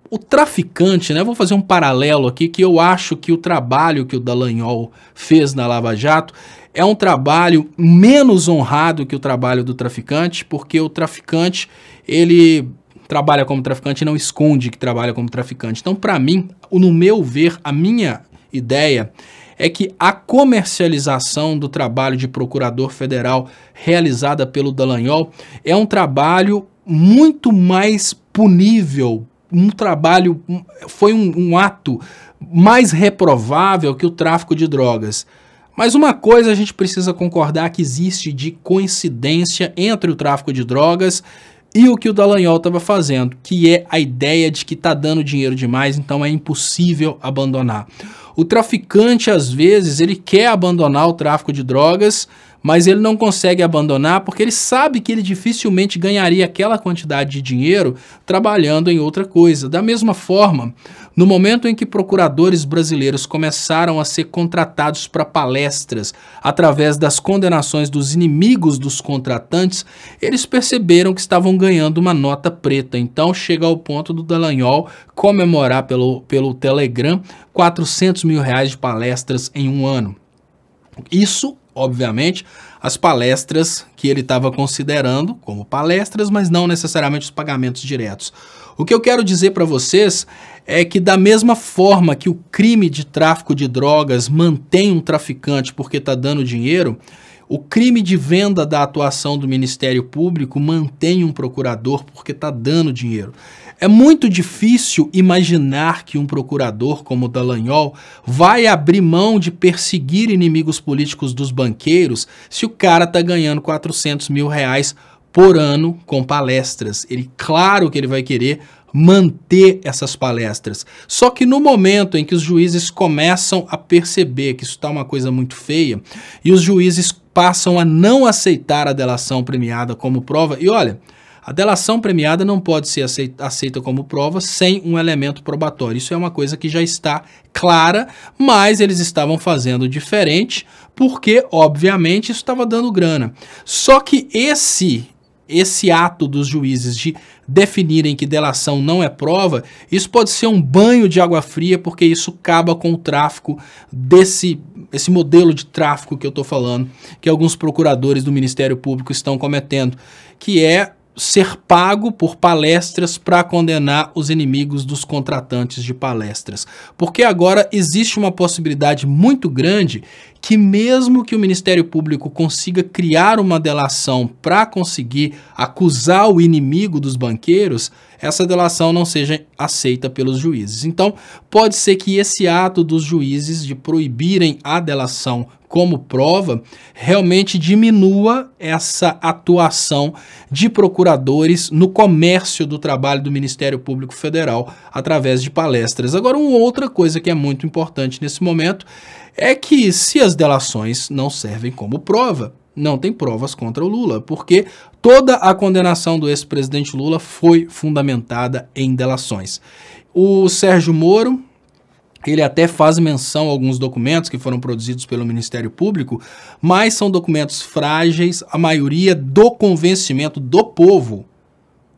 O traficante, né? Vou fazer um paralelo aqui, que eu acho que o trabalho que o Dallagnol fez na Lava Jato é um trabalho menos honrado que o trabalho do traficante, porque o traficante, ele trabalha como traficante e não esconde que trabalha como traficante. Então, para mim, no meu ver, a minha ideia é que a comercialização do trabalho de procurador federal realizada pelo Dallagnol é um trabalho muito mais punível, foi um ato mais reprovável que o tráfico de drogas. Mas uma coisa a gente precisa concordar que existe de coincidência entre o tráfico de drogas e o que o Dallagnol estava fazendo, que é a ideia de que está dando dinheiro demais, então é impossível abandonar. O traficante, às vezes, ele quer abandonar o tráfico de drogas, mas ele não consegue abandonar porque ele sabe que ele dificilmente ganharia aquela quantidade de dinheiro trabalhando em outra coisa. Da mesma forma, no momento em que procuradores brasileiros começaram a ser contratados para palestras através das condenações dos inimigos dos contratantes, eles perceberam que estavam ganhando uma nota preta. Então chega ao ponto do Dallagnol comemorar pelo Telegram 400 mil reais de palestras em um ano. Isso, obviamente, as palestras que ele estava considerando como palestras, mas não necessariamente os pagamentos diretos. O que eu quero dizer para vocês é que, da mesma forma que o crime de tráfico de drogas mantém um traficante porque está dando dinheiro, o crime de venda da atuação do Ministério Público mantém um procurador porque está dando dinheiro. É muito difícil imaginar que um procurador como o Dallagnol vai abrir mão de perseguir inimigos políticos dos banqueiros se o cara está ganhando 400 mil reais por ano com palestras. Claro que ele vai querer manter essas palestras. Só que no momento em que os juízes começam a perceber que isso está uma coisa muito feia e os juízes passam a não aceitar a delação premiada como prova, e olha, a delação premiada não pode ser aceita como prova sem um elemento probatório. Isso é uma coisa que já está clara, mas eles estavam fazendo diferente porque, obviamente, isso estava dando grana. Só que esse ato dos juízes de definirem que delação não é prova, isso pode ser um banho de água fria, porque isso acaba com o tráfico esse modelo de tráfico que eu estou falando, que alguns procuradores do Ministério Público estão cometendo, que é ser pago por palestras para condenar os inimigos dos contratantes de palestras. Porque agora existe uma possibilidade muito grande que mesmo que o Ministério Público consiga criar uma delação para conseguir acusar o inimigo dos banqueiros, essa delação não seja aceita pelos juízes. Então, pode ser que esse ato dos juízes de proibirem a delação como prova realmente diminua essa atuação de procuradores no comércio do trabalho do Ministério Público Federal através de palestras. Agora, uma outra coisa que é muito importante nesse momento é que se as delações não servem como prova, não tem provas contra o Lula, porque toda a condenação do ex-presidente Lula foi fundamentada em delações. O Sérgio Moro, ele até faz menção a alguns documentos que foram produzidos pelo Ministério Público, mas são documentos frágeis, a maioria do convencimento do povo.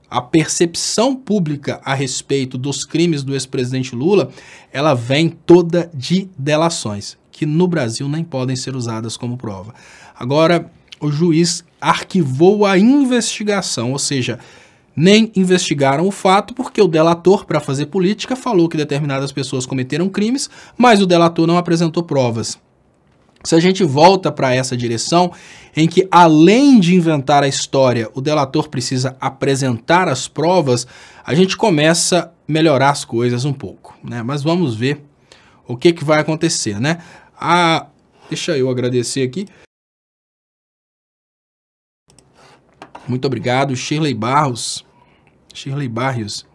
A percepção pública a respeito dos crimes do ex-presidente Lula, ela vem toda de delações, que no Brasil nem podem ser usadas como prova. Agora, o juiz arquivou a investigação, ou seja, nem investigaram o fato porque o delator, para fazer política, falou que determinadas pessoas cometeram crimes, mas o delator não apresentou provas. Se a gente volta para essa direção, em que além de inventar a história, o delator precisa apresentar as provas, a gente começa a melhorar as coisas um pouco, né? Mas vamos ver o que vai acontecer, né? Deixa eu agradecer aqui. Muito obrigado, Shirley Barros. Shirley Barrios.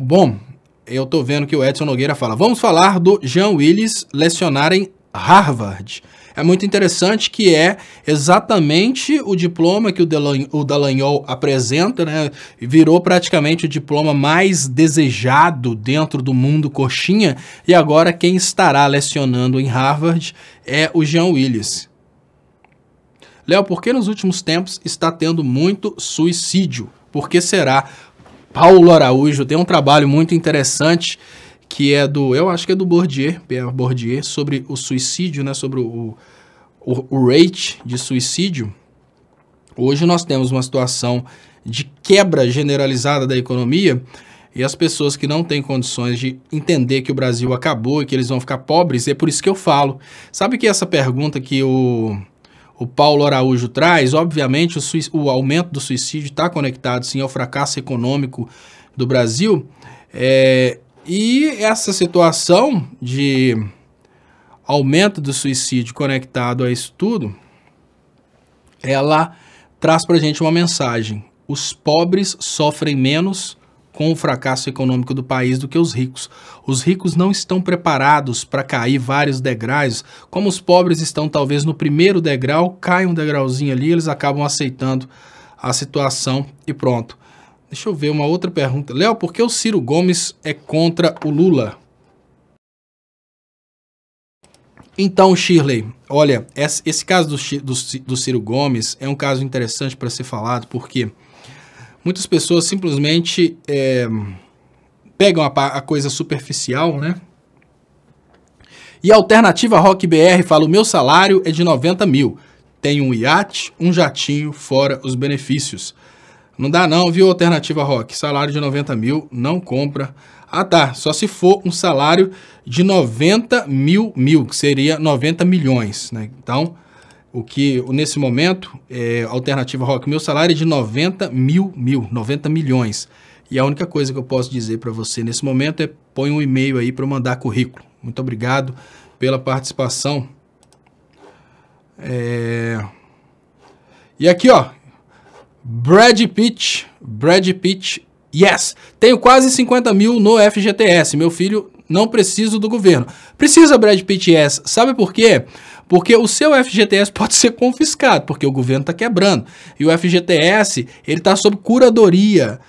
Bom, eu tô vendo que o Edson Nogueira fala, vamos falar do Jean Willis lecionar em Harvard. É muito interessante que é exatamente o diploma que o Dallagnol apresenta, né? Virou praticamente o diploma mais desejado dentro do mundo coxinha, e agora quem estará lecionando em Harvard é o Jean Willis. Léo, por que nos últimos tempos está tendo muito suicídio? Por que será? Paulo Araújo tem um trabalho muito interessante que é eu acho que é do Bourdieu, Pierre Bourdieu, sobre o suicídio, né, sobre o rate de suicídio. Hoje nós temos uma situação de quebra generalizada da economia e as pessoas que não têm condições de entender que o Brasil acabou e que eles vão ficar pobres, é por isso que eu falo. Sabe que essa pergunta que o Paulo Araújo traz, obviamente o aumento do suicídio está conectado sim ao fracasso econômico do Brasil, e essa situação de aumento do suicídio conectado a isso tudo, ela traz para a gente uma mensagem. Os pobres sofrem menos com o fracasso econômico do país do que os ricos. Os ricos não estão preparados para cair vários degraus, como os pobres estão talvez no primeiro degrau, cai um degrauzinho ali, eles acabam aceitando a situação e pronto. Deixa eu ver uma outra pergunta. Léo, por que o Ciro Gomes é contra o Lula? Então, Shirley, olha, esse caso do Ciro Gomes é um caso interessante para ser falado, porque muitas pessoas simplesmente pegam a coisa superficial, né? E a Alternativa Rock BR fala, o meu salário é de 90 mil. Tenho um iate, um jatinho, fora os benefícios. Não dá não, viu, Alternativa Rock? Salário de 90 mil, não compra. Ah tá, só se for um salário de 90 mil, que seria 90 milhões, né? Então, nesse momento, Alternativa Rock, meu salário é de 90 milhões. E a única coisa que eu posso dizer para você nesse momento é põe um e-mail aí para eu mandar currículo. Muito obrigado pela participação. E aqui, ó, Brad Pitt, yes, tenho quase 50 mil no FGTS, meu filho, não preciso do governo. Precisa, Brad Pitt, yes, sabe por quê? Porque o seu FGTS pode ser confiscado, porque o governo está quebrando. E o FGTS, ele está sob curadoria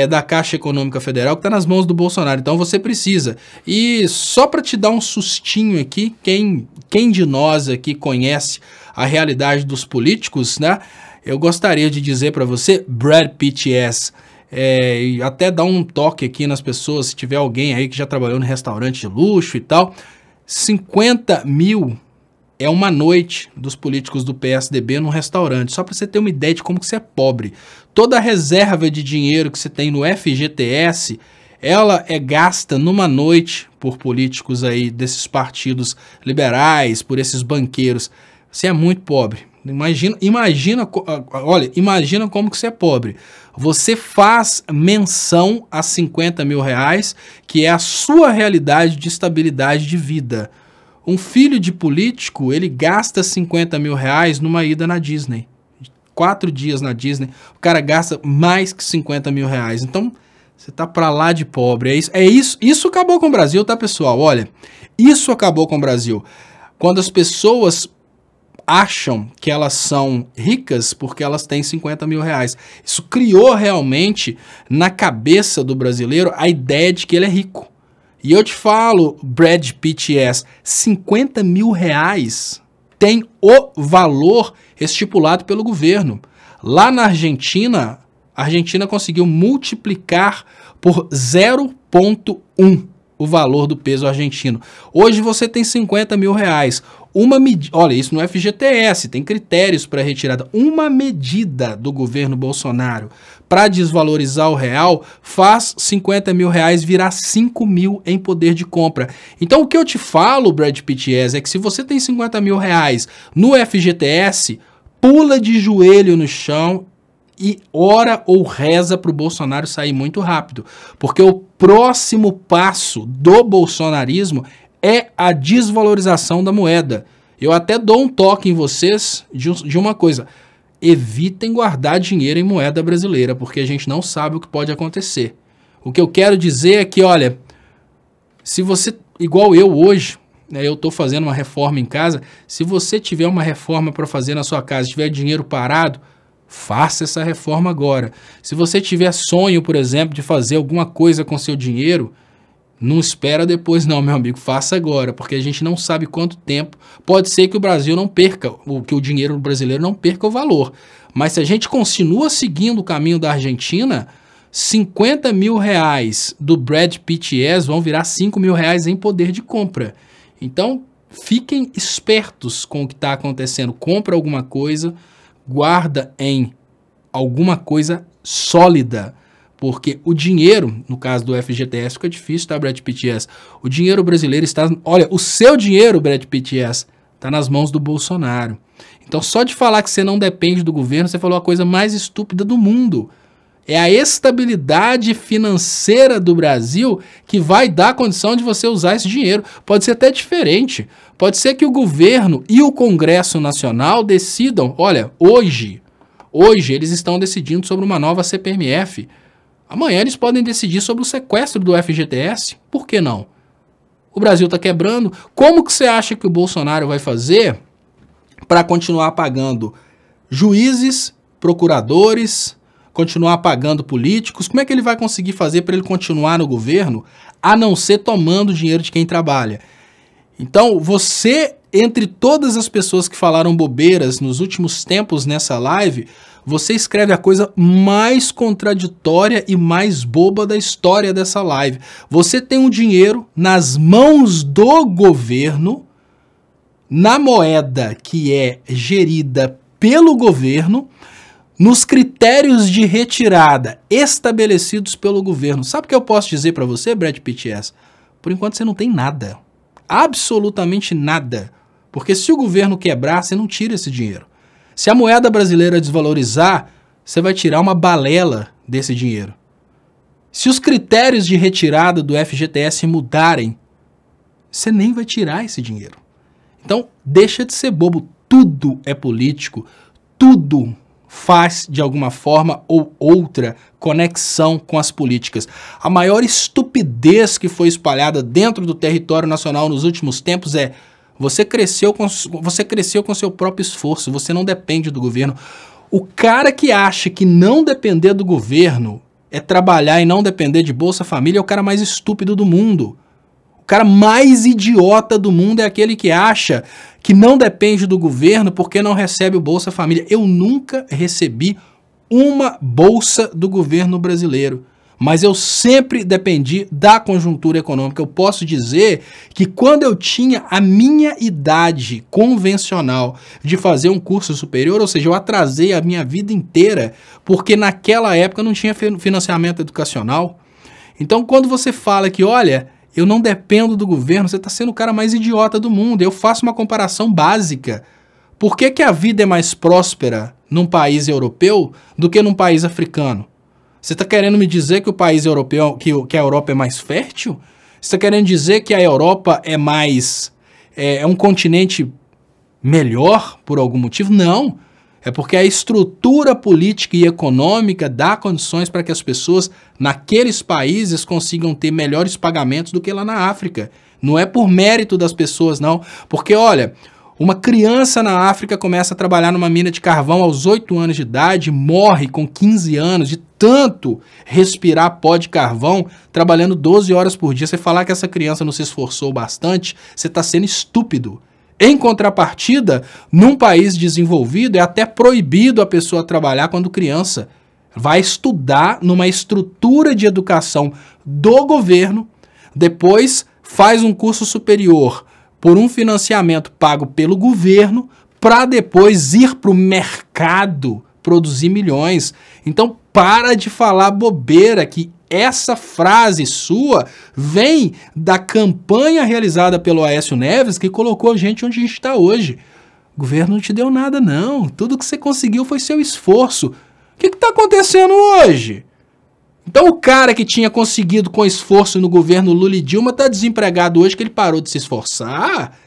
da Caixa Econômica Federal, que está nas mãos do Bolsonaro. Então você precisa. E só para te dar um sustinho aqui, quem de nós aqui conhece a realidade dos políticos, né? Eu gostaria de dizer para você, Brad Pitt, yes. E até dar um toque aqui nas pessoas, se tiver alguém aí que já trabalhou no restaurante de luxo e tal. 50 mil é uma noite dos políticos do PSDB num restaurante, só para você ter uma ideia de como que você é pobre. Toda a reserva de dinheiro que você tem no FGTS, ela é gasta numa noite por políticos aí desses partidos liberais, por esses banqueiros. Você é muito pobre. Imagina como que você é pobre. Você faz menção a 50 mil reais, que é a sua realidade de estabilidade de vida. Um filho de político, ele gasta 50 mil reais numa ida na Disney. 4 dias na Disney, o cara gasta mais que 50 mil reais. Então, você tá pra lá de pobre. Isso acabou com o Brasil, tá, pessoal? Olha, isso acabou com o Brasil. Quando as pessoas acham que elas são ricas porque elas têm 50 mil reais. Isso criou realmente na cabeça do brasileiro a ideia de que ele é rico. E eu te falo, Brad Pitt, 50 mil reais tem o valor estipulado pelo governo. Lá na Argentina, a Argentina conseguiu multiplicar por 0,1 o valor do peso argentino. Hoje você tem 50 mil reais. Olha, isso no FGTS, tem critérios para retirada. Uma medida do governo Bolsonaro para desvalorizar o real faz 50 mil reais virar 5 mil em poder de compra. Então o que eu te falo, Brad Pitt, é que se você tem 50 mil reais no FGTS, pula de joelho no chão e ora ou reza para o Bolsonaro sair muito rápido. Porque o próximo passo do bolsonarismo é a desvalorização da moeda. Eu até dou um toque em vocês de uma coisa. Evitem guardar dinheiro em moeda brasileira, porque a gente não sabe o que pode acontecer. O que eu quero dizer é que, olha, se você, igual eu hoje, né, eu estou fazendo uma reforma em casa, se você tiver uma reforma para fazer na sua casa, tiver dinheiro parado, faça essa reforma agora. Se você tiver sonho, por exemplo, de fazer alguma coisa com seu dinheiro, não espera depois não, meu amigo, faça agora, porque a gente não sabe quanto tempo. Pode ser que o Brasil não perca, que o dinheiro brasileiro não perca o valor. Mas se a gente continua seguindo o caminho da Argentina, 50 mil reais do Brad Pitt vão virar 5 mil reais em poder de compra. Então, fiquem espertos com o que está acontecendo. Compra alguma coisa, guarda em alguma coisa sólida. Porque o dinheiro, no caso do FGTS, fica difícil, tá, Brad Pitt? O dinheiro brasileiro está... Olha, o seu dinheiro, Brad Pitt, está nas mãos do Bolsonaro. Então, só de falar que você não depende do governo, você falou a coisa mais estúpida do mundo. É a estabilidade financeira do Brasil que vai dar condição de você usar esse dinheiro. Pode ser até diferente. Pode ser que o governo e o Congresso Nacional decidam... Olha, hoje eles estão decidindo sobre uma nova CPMF. Amanhã eles podem decidir sobre o sequestro do FGTS. Por que não? O Brasil está quebrando. Como que você acha que o Bolsonaro vai fazer para continuar pagando juízes, procuradores, continuar pagando políticos? Como é que ele vai conseguir fazer para ele continuar no governo, a não ser tomando o dinheiro de quem trabalha? Então, você, entre todas as pessoas que falaram bobeiras nos últimos tempos nessa live, você escreve a coisa mais contraditória e mais boba da história dessa live. Você tem um dinheiro nas mãos do governo, na moeda que é gerida pelo governo, nos critérios de retirada estabelecidos pelo governo. Sabe o que eu posso dizer para você, Brad Pitt? Por enquanto você não tem nada. Absolutamente nada. Porque se o governo quebrar, você não tira esse dinheiro. Se a moeda brasileira desvalorizar, você vai tirar uma balela desse dinheiro. Se os critérios de retirada do FGTS mudarem, você nem vai tirar esse dinheiro. Então, deixa de ser bobo. Tudo é político. Tudo faz, de alguma forma ou outra, conexão com as políticas. A maior estupidez que foi espalhada dentro do território nacional nos últimos tempos é: você cresceu com seu próprio esforço, você não depende do governo. O cara que acha que não depender do governo é trabalhar e não depender de Bolsa Família é o cara mais estúpido do mundo. O cara mais idiota do mundo é aquele que acha que não depende do governo porque não recebe o Bolsa Família. Eu nunca recebi uma bolsa do governo brasileiro. mas eu sempre dependi da conjuntura econômica. Eu posso dizer que quando eu tinha a minha idade convencional de fazer um curso superior, ou seja, eu atrasei a minha vida inteira, porque naquela época não tinha financiamento educacional. Então, quando você fala que, olha, eu não dependo do governo, você está sendo o cara mais idiota do mundo. Eu faço uma comparação básica. Por que a vida é mais próspera num país europeu do que num país africano? Você está querendo me dizer que o país europeu, que a Europa é mais fértil? Você está querendo dizer que a Europa é mais... é um continente melhor por algum motivo? Não. É porque a estrutura política e econômica dá condições para que as pessoas naqueles países consigam ter melhores pagamentos do que lá na África. Não é por mérito das pessoas, não. Porque, olha... uma criança na África começa a trabalhar numa mina de carvão aos 8 anos de idade, morre com 15 anos de tanto respirar pó de carvão, trabalhando 12 horas por dia. Você falar que essa criança não se esforçou bastante, você está sendo estúpido. Em contrapartida, num país desenvolvido, é até proibido a pessoa trabalhar quando criança. Vai estudar numa estrutura de educação do governo, depois faz um curso superior por um financiamento pago pelo governo, para depois ir para o mercado produzir milhões. Então, para de falar bobeira, que essa frase sua vem da campanha realizada pelo Aécio Neves, que colocou a gente onde a gente está hoje. O governo não te deu nada, não. Tudo que você conseguiu foi seu esforço. O que está acontecendo hoje? Então o cara que tinha conseguido com esforço no governo Lula e Dilma está desempregado hoje que ele parou de se esforçar?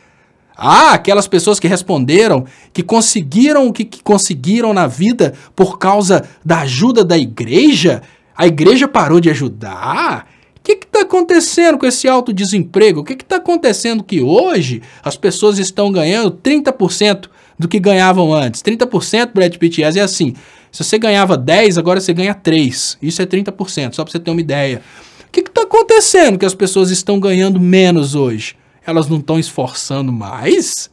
Ah, aquelas pessoas que responderam, que conseguiram o que conseguiram na vida por causa da ajuda da igreja? A igreja parou de ajudar? O que está acontecendo com esse alto desemprego? O que está acontecendo que hoje as pessoas estão ganhando 30% do que ganhavam antes? 30%, Brad Pitt, é assim... se você ganhava 10, agora você ganha 3. Isso é 30%, só para você ter uma ideia. O que está acontecendo que as pessoas estão ganhando menos hoje? Elas não estão esforçando mais?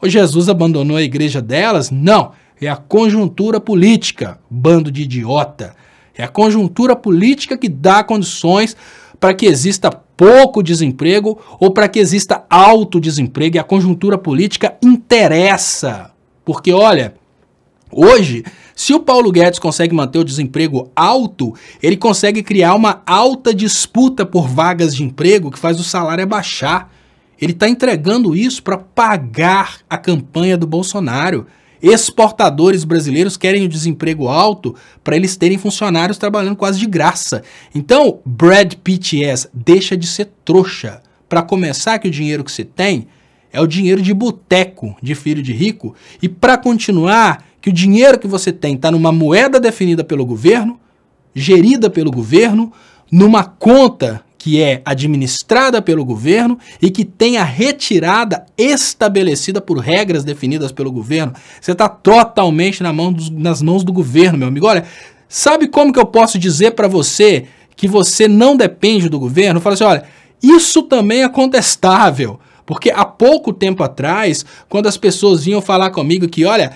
Ou Jesus abandonou a igreja delas? Não. É a conjuntura política, bando de idiota. É a conjuntura política que dá condições para que exista pouco desemprego ou para que exista alto desemprego. E a conjuntura política interessa. Porque, olha, hoje... se o Paulo Guedes consegue manter o desemprego alto, ele consegue criar uma alta disputa por vagas de emprego que faz o salário abaixar. Ele está entregando isso para pagar a campanha do Bolsonaro. Exportadores brasileiros querem o desemprego alto para eles terem funcionários trabalhando quase de graça. Então, Brad Pitt deixa de ser trouxa. Para começar, que o dinheiro que você tem é o dinheiro de boteco, de filho de rico. E para continuar, que o dinheiro que você tem está numa moeda definida pelo governo, gerida pelo governo, numa conta que é administrada pelo governo e que tem a retirada estabelecida por regras definidas pelo governo. Você está totalmente nas mãos do governo, meu amigo. Olha, sabe como que eu posso dizer para você que você não depende do governo? Fala assim, olha, isso também é contestável. Porque há pouco tempo atrás, quando as pessoas vinham falar comigo que, olha,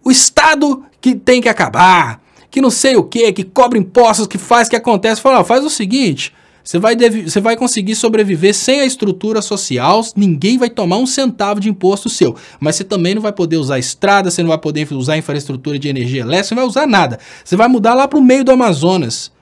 o Estado que tem que acabar, que não sei o quê, que cobra impostos, que faz, que acontece, fala, faz o seguinte, você vai conseguir sobreviver sem a estrutura social, ninguém vai tomar um centavo de imposto seu, mas você também não vai poder usar estrada, você não vai poder usar infraestrutura de energia elétrica, você não vai usar nada, você vai mudar lá para o meio do Amazonas.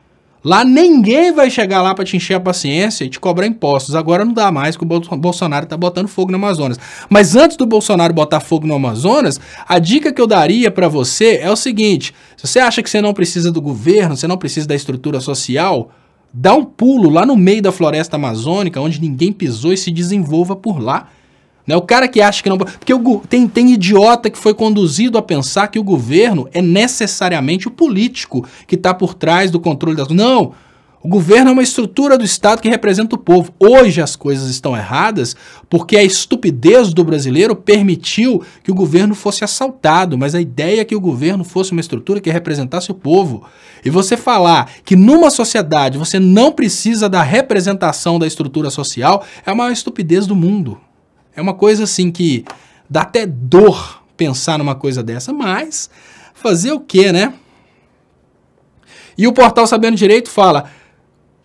Lá ninguém vai chegar lá para te encher a paciência e te cobrar impostos. Agora não dá mais que o Bolsonaro está botando fogo no Amazonas. Mas antes do Bolsonaro botar fogo no Amazonas, a dica que eu daria para você é o seguinte. Se você acha que você não precisa do governo, você não precisa da estrutura social, dá um pulo lá no meio da floresta amazônica, onde ninguém pisou, e se desenvolva por lá. O cara que acha que não... porque tem idiota que foi conduzido a pensar que o governo é necessariamente o político que está por trás do controle das... Não! O governo é uma estrutura do Estado que representa o povo. Hoje as coisas estão erradas porque a estupidez do brasileiro permitiu que o governo fosse assaltado, mas a ideia é que o governo fosse uma estrutura que representasse o povo. E você falar que numa sociedade você não precisa da representação da estrutura social é a maior estupidez do mundo. É uma coisa assim que dá até dor pensar numa coisa dessa, mas fazer o quê, né? E o portal Sabendo Direito fala,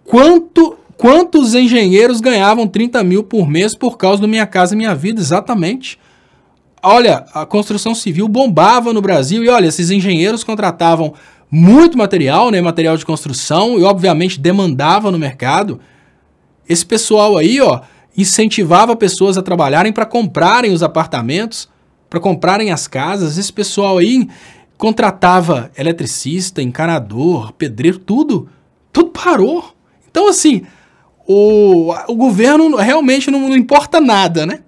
Quantos engenheiros ganhavam 30 mil por mês por causa do Minha Casa Minha Vida? Exatamente. Olha, a construção civil bombava no Brasil e olha, esses engenheiros contratavam muito material, né, material de construção e obviamente demandava no mercado. Esse pessoal aí, ó, incentivava pessoas a trabalharem para comprarem os apartamentos, para comprarem as casas. Esse pessoal aí contratava eletricista, encanador, pedreiro, tudo parou. Então, assim, o governo realmente não importa nada, né?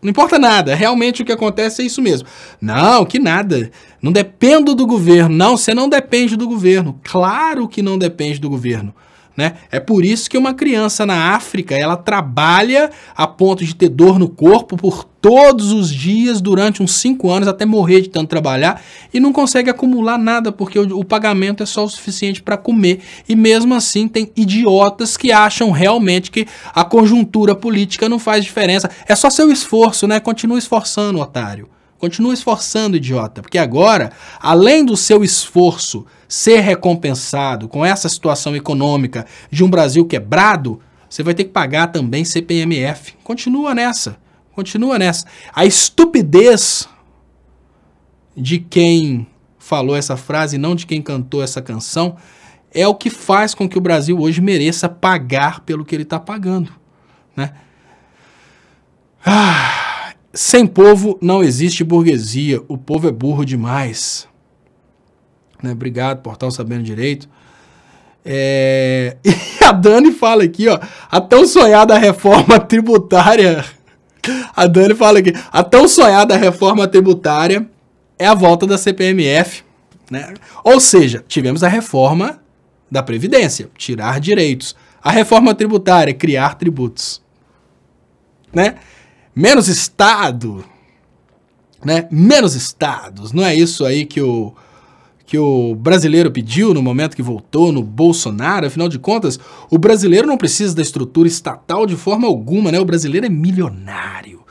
Não importa nada. Realmente o que acontece é isso mesmo. Não, que nada. Não dependo do governo. Não, você não depende do governo. Claro que não depende do governo. Né? É por isso que uma criança na África, ela trabalha a ponto de ter dor no corpo por todos os dias durante uns 5 anos, até morrer de tanto trabalhar, e não consegue acumular nada, porque o pagamento é só o suficiente para comer. E mesmo assim tem idiotas que acham realmente que a conjuntura política não faz diferença. É só seu esforço, né? Continua esforçando, otário. Continua esforçando, idiota, porque agora, além do seu esforço ser recompensado com essa situação econômica de um Brasil quebrado, você vai ter que pagar também CPMF. Continua nessa, continua nessa. A estupidez de quem falou essa frase, não de quem cantou essa canção, é o que faz com que o Brasil hoje mereça pagar pelo que ele está pagando, né? Sem povo não existe burguesia, o povo é burro demais. Né? Obrigado, Portal Sabendo Direito. E a Dani fala aqui, ó, a tão sonhada reforma tributária. A Dani fala aqui, a tão sonhada reforma tributária é a volta da CPMF. Né? Ou seja, tivemos a reforma da Previdência, tirar direitos. A reforma tributária, criar tributos. Né? Menos Estado, né? Menos estados. Não é isso aí que o brasileiro pediu no momento que votou no Bolsonaro? Afinal de contas, o brasileiro não precisa da estrutura estatal de forma alguma, né? O brasileiro é milionário.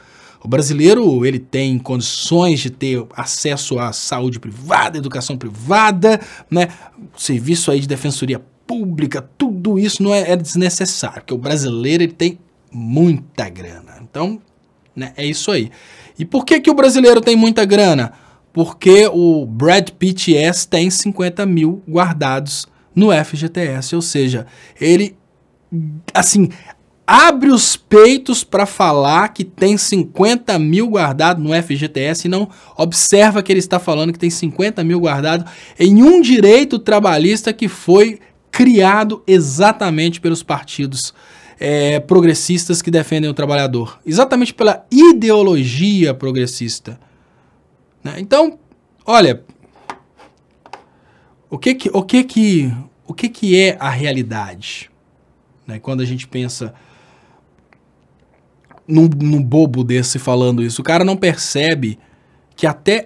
O brasileiro, ele tem condições de ter acesso à saúde privada, educação privada, né? Serviço aí de defensoria pública, tudo isso não é desnecessário, porque o brasileiro, ele tem muita grana. Então, né, é isso aí. E por que o brasileiro tem muita grana? Porque o Brad Pitt tem 50 mil guardados no FGTS, ou seja, ele, assim, abre os peitos para falar que tem 50 mil guardados no FGTS e não observa que ele está falando que tem 50 mil guardados em um direito trabalhista que foi criado exatamente pelos partidos progressistas que defendem o trabalhador, exatamente pela ideologia progressista. Né? Então, olha, o que é a realidade? Né? Quando a gente pensa num bobo desse falando isso, o cara não percebe que até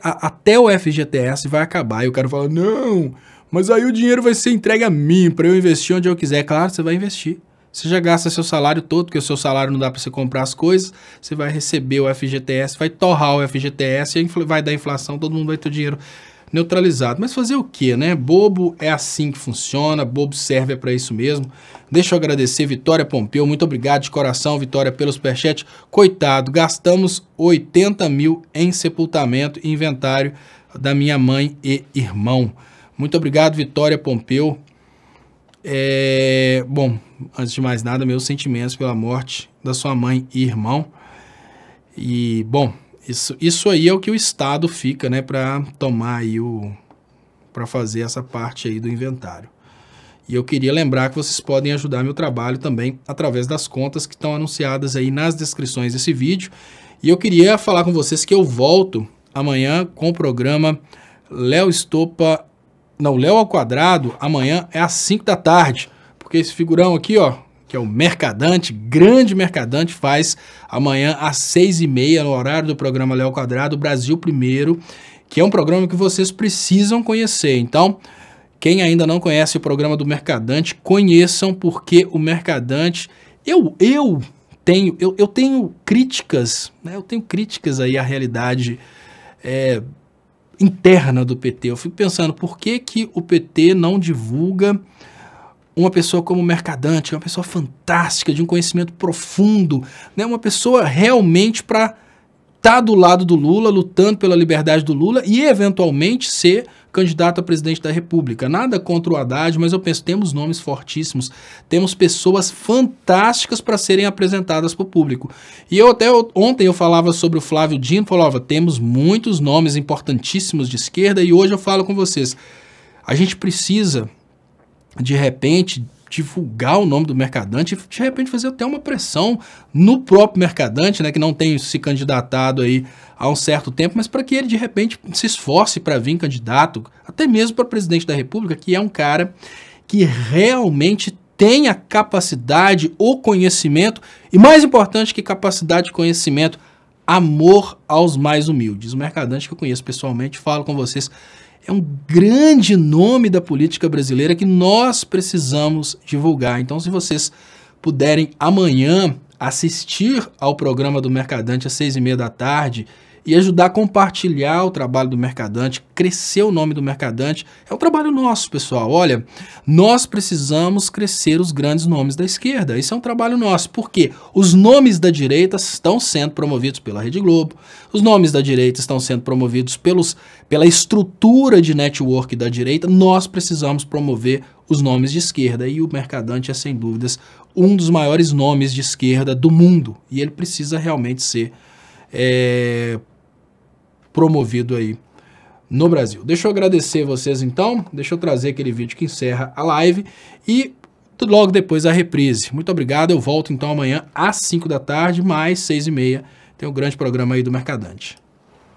o FGTS vai acabar e o cara fala, não, mas aí o dinheiro vai ser entregue a mim para eu investir onde eu quiser. Claro, você vai investir. Você já gasta seu salário todo, porque o seu salário não dá para você comprar as coisas, você vai receber o FGTS, vai torrar o FGTS, e vai dar inflação, todo mundo vai ter o dinheiro neutralizado. Mas fazer o quê, né? Bobo é assim que funciona, bobo serve para isso mesmo. Deixa eu agradecer Vitória Pompeu, muito obrigado de coração, Vitória, pelo superchat. Coitado, gastamos 80 mil em sepultamento e inventário da minha mãe e irmão. Muito obrigado, Vitória Pompeu. Bom, antes de mais nada, meus sentimentos pela morte da sua mãe e irmão. E, bom, isso aí é o que o Estado fica, né, para tomar aí para fazer essa parte aí do inventário. E eu queria lembrar que vocês podem ajudar meu trabalho também através das contas que estão anunciadas aí nas descrições desse vídeo. E eu queria falar com vocês que eu volto amanhã com o programa Léo ao Quadrado, amanhã é às 5 da tarde, porque esse figurão aqui, ó, que é o Mercadante, grande Mercadante, faz amanhã às 6h30, no horário do programa Léo ao Quadrado, Brasil Primeiro, que é um programa que vocês precisam conhecer. Então, quem ainda não conhece o programa do Mercadante, conheçam, porque o Mercadante, eu tenho críticas, né? Eu tenho críticas aí à realidade interna do PT. Eu fico pensando, por que o PT não divulga uma pessoa como o Mercadante, uma pessoa fantástica, de um conhecimento profundo, né? Uma pessoa realmente para estar do lado do Lula, lutando pela liberdade do Lula e eventualmente ser candidato a presidente da República. Nada contra o Haddad, mas eu penso, temos nomes fortíssimos, temos pessoas fantásticas para serem apresentadas para o público. E ontem eu falava sobre o Flávio Dino, falava, temos muitos nomes importantíssimos de esquerda e hoje eu falo com vocês, a gente precisa, de repente, divulgar o nome do Mercadante, de repente fazer até uma pressão no próprio Mercadante, né, que não tem se candidatado aí há um certo tempo, mas para que ele de repente se esforce para vir candidato, até mesmo para presidente da República, que é um cara que realmente tem a capacidade, o conhecimento, e mais importante que capacidade de conhecimento, amor aos mais humildes. O Mercadante que eu conheço pessoalmente, falo com vocês, é um grande nome da política brasileira que nós precisamos divulgar. Então, se vocês puderem amanhã assistir ao programa do Mercadante às 6h30 da tarde e ajudar a compartilhar o trabalho do Mercadante, crescer o nome do Mercadante, é um trabalho nosso, pessoal. Olha, nós precisamos crescer os grandes nomes da esquerda. Isso é um trabalho nosso, porque os nomes da direita estão sendo promovidos pela Rede Globo, os nomes da direita estão sendo promovidos pela estrutura de network da direita. Nós precisamos promover os nomes de esquerda e o Mercadante é, sem dúvidas, um dos maiores nomes de esquerda do mundo e ele precisa realmente ser promovido aí no Brasil. Deixa eu agradecer vocês então, deixa eu trazer aquele vídeo que encerra a live e logo depois a reprise. Muito obrigado, eu volto então amanhã às 5 da tarde, mais 6h30, tem um grande programa aí do Mercadante.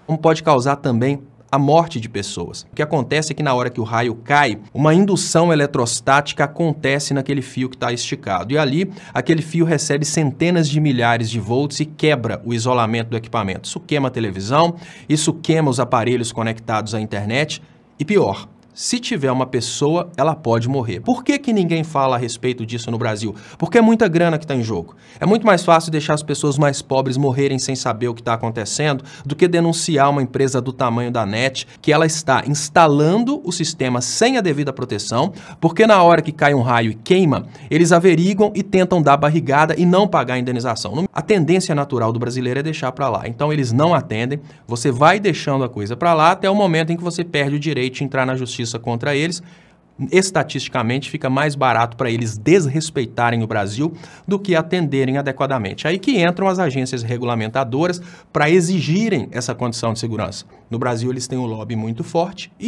Como pode causar também a morte de pessoas. O que acontece é que na hora que o raio cai, uma indução eletrostática acontece naquele fio que está esticado. E ali, aquele fio recebe centenas de milhares de volts e quebra o isolamento do equipamento. Isso queima a televisão, isso queima os aparelhos conectados à internet e pior, se tiver uma pessoa, ela pode morrer. Por que que ninguém fala a respeito disso no Brasil? Porque é muita grana que está em jogo. É muito mais fácil deixar as pessoas mais pobres morrerem sem saber o que está acontecendo do que denunciar uma empresa do tamanho da NET que ela está instalando o sistema sem a devida proteção, porque na hora que cai um raio e queima, eles averiguam e tentam dar barrigada e não pagar a indenização. A tendência natural do brasileiro é deixar para lá. Então eles não atendem, você vai deixando a coisa para lá até o momento em que você perde o direito de entrar na justiça contra eles. Estatisticamente fica mais barato para eles desrespeitarem o Brasil do que atenderem adequadamente. Aí que entram as agências regulamentadoras para exigirem essa condição de segurança. No Brasil eles têm um lobby muito forte e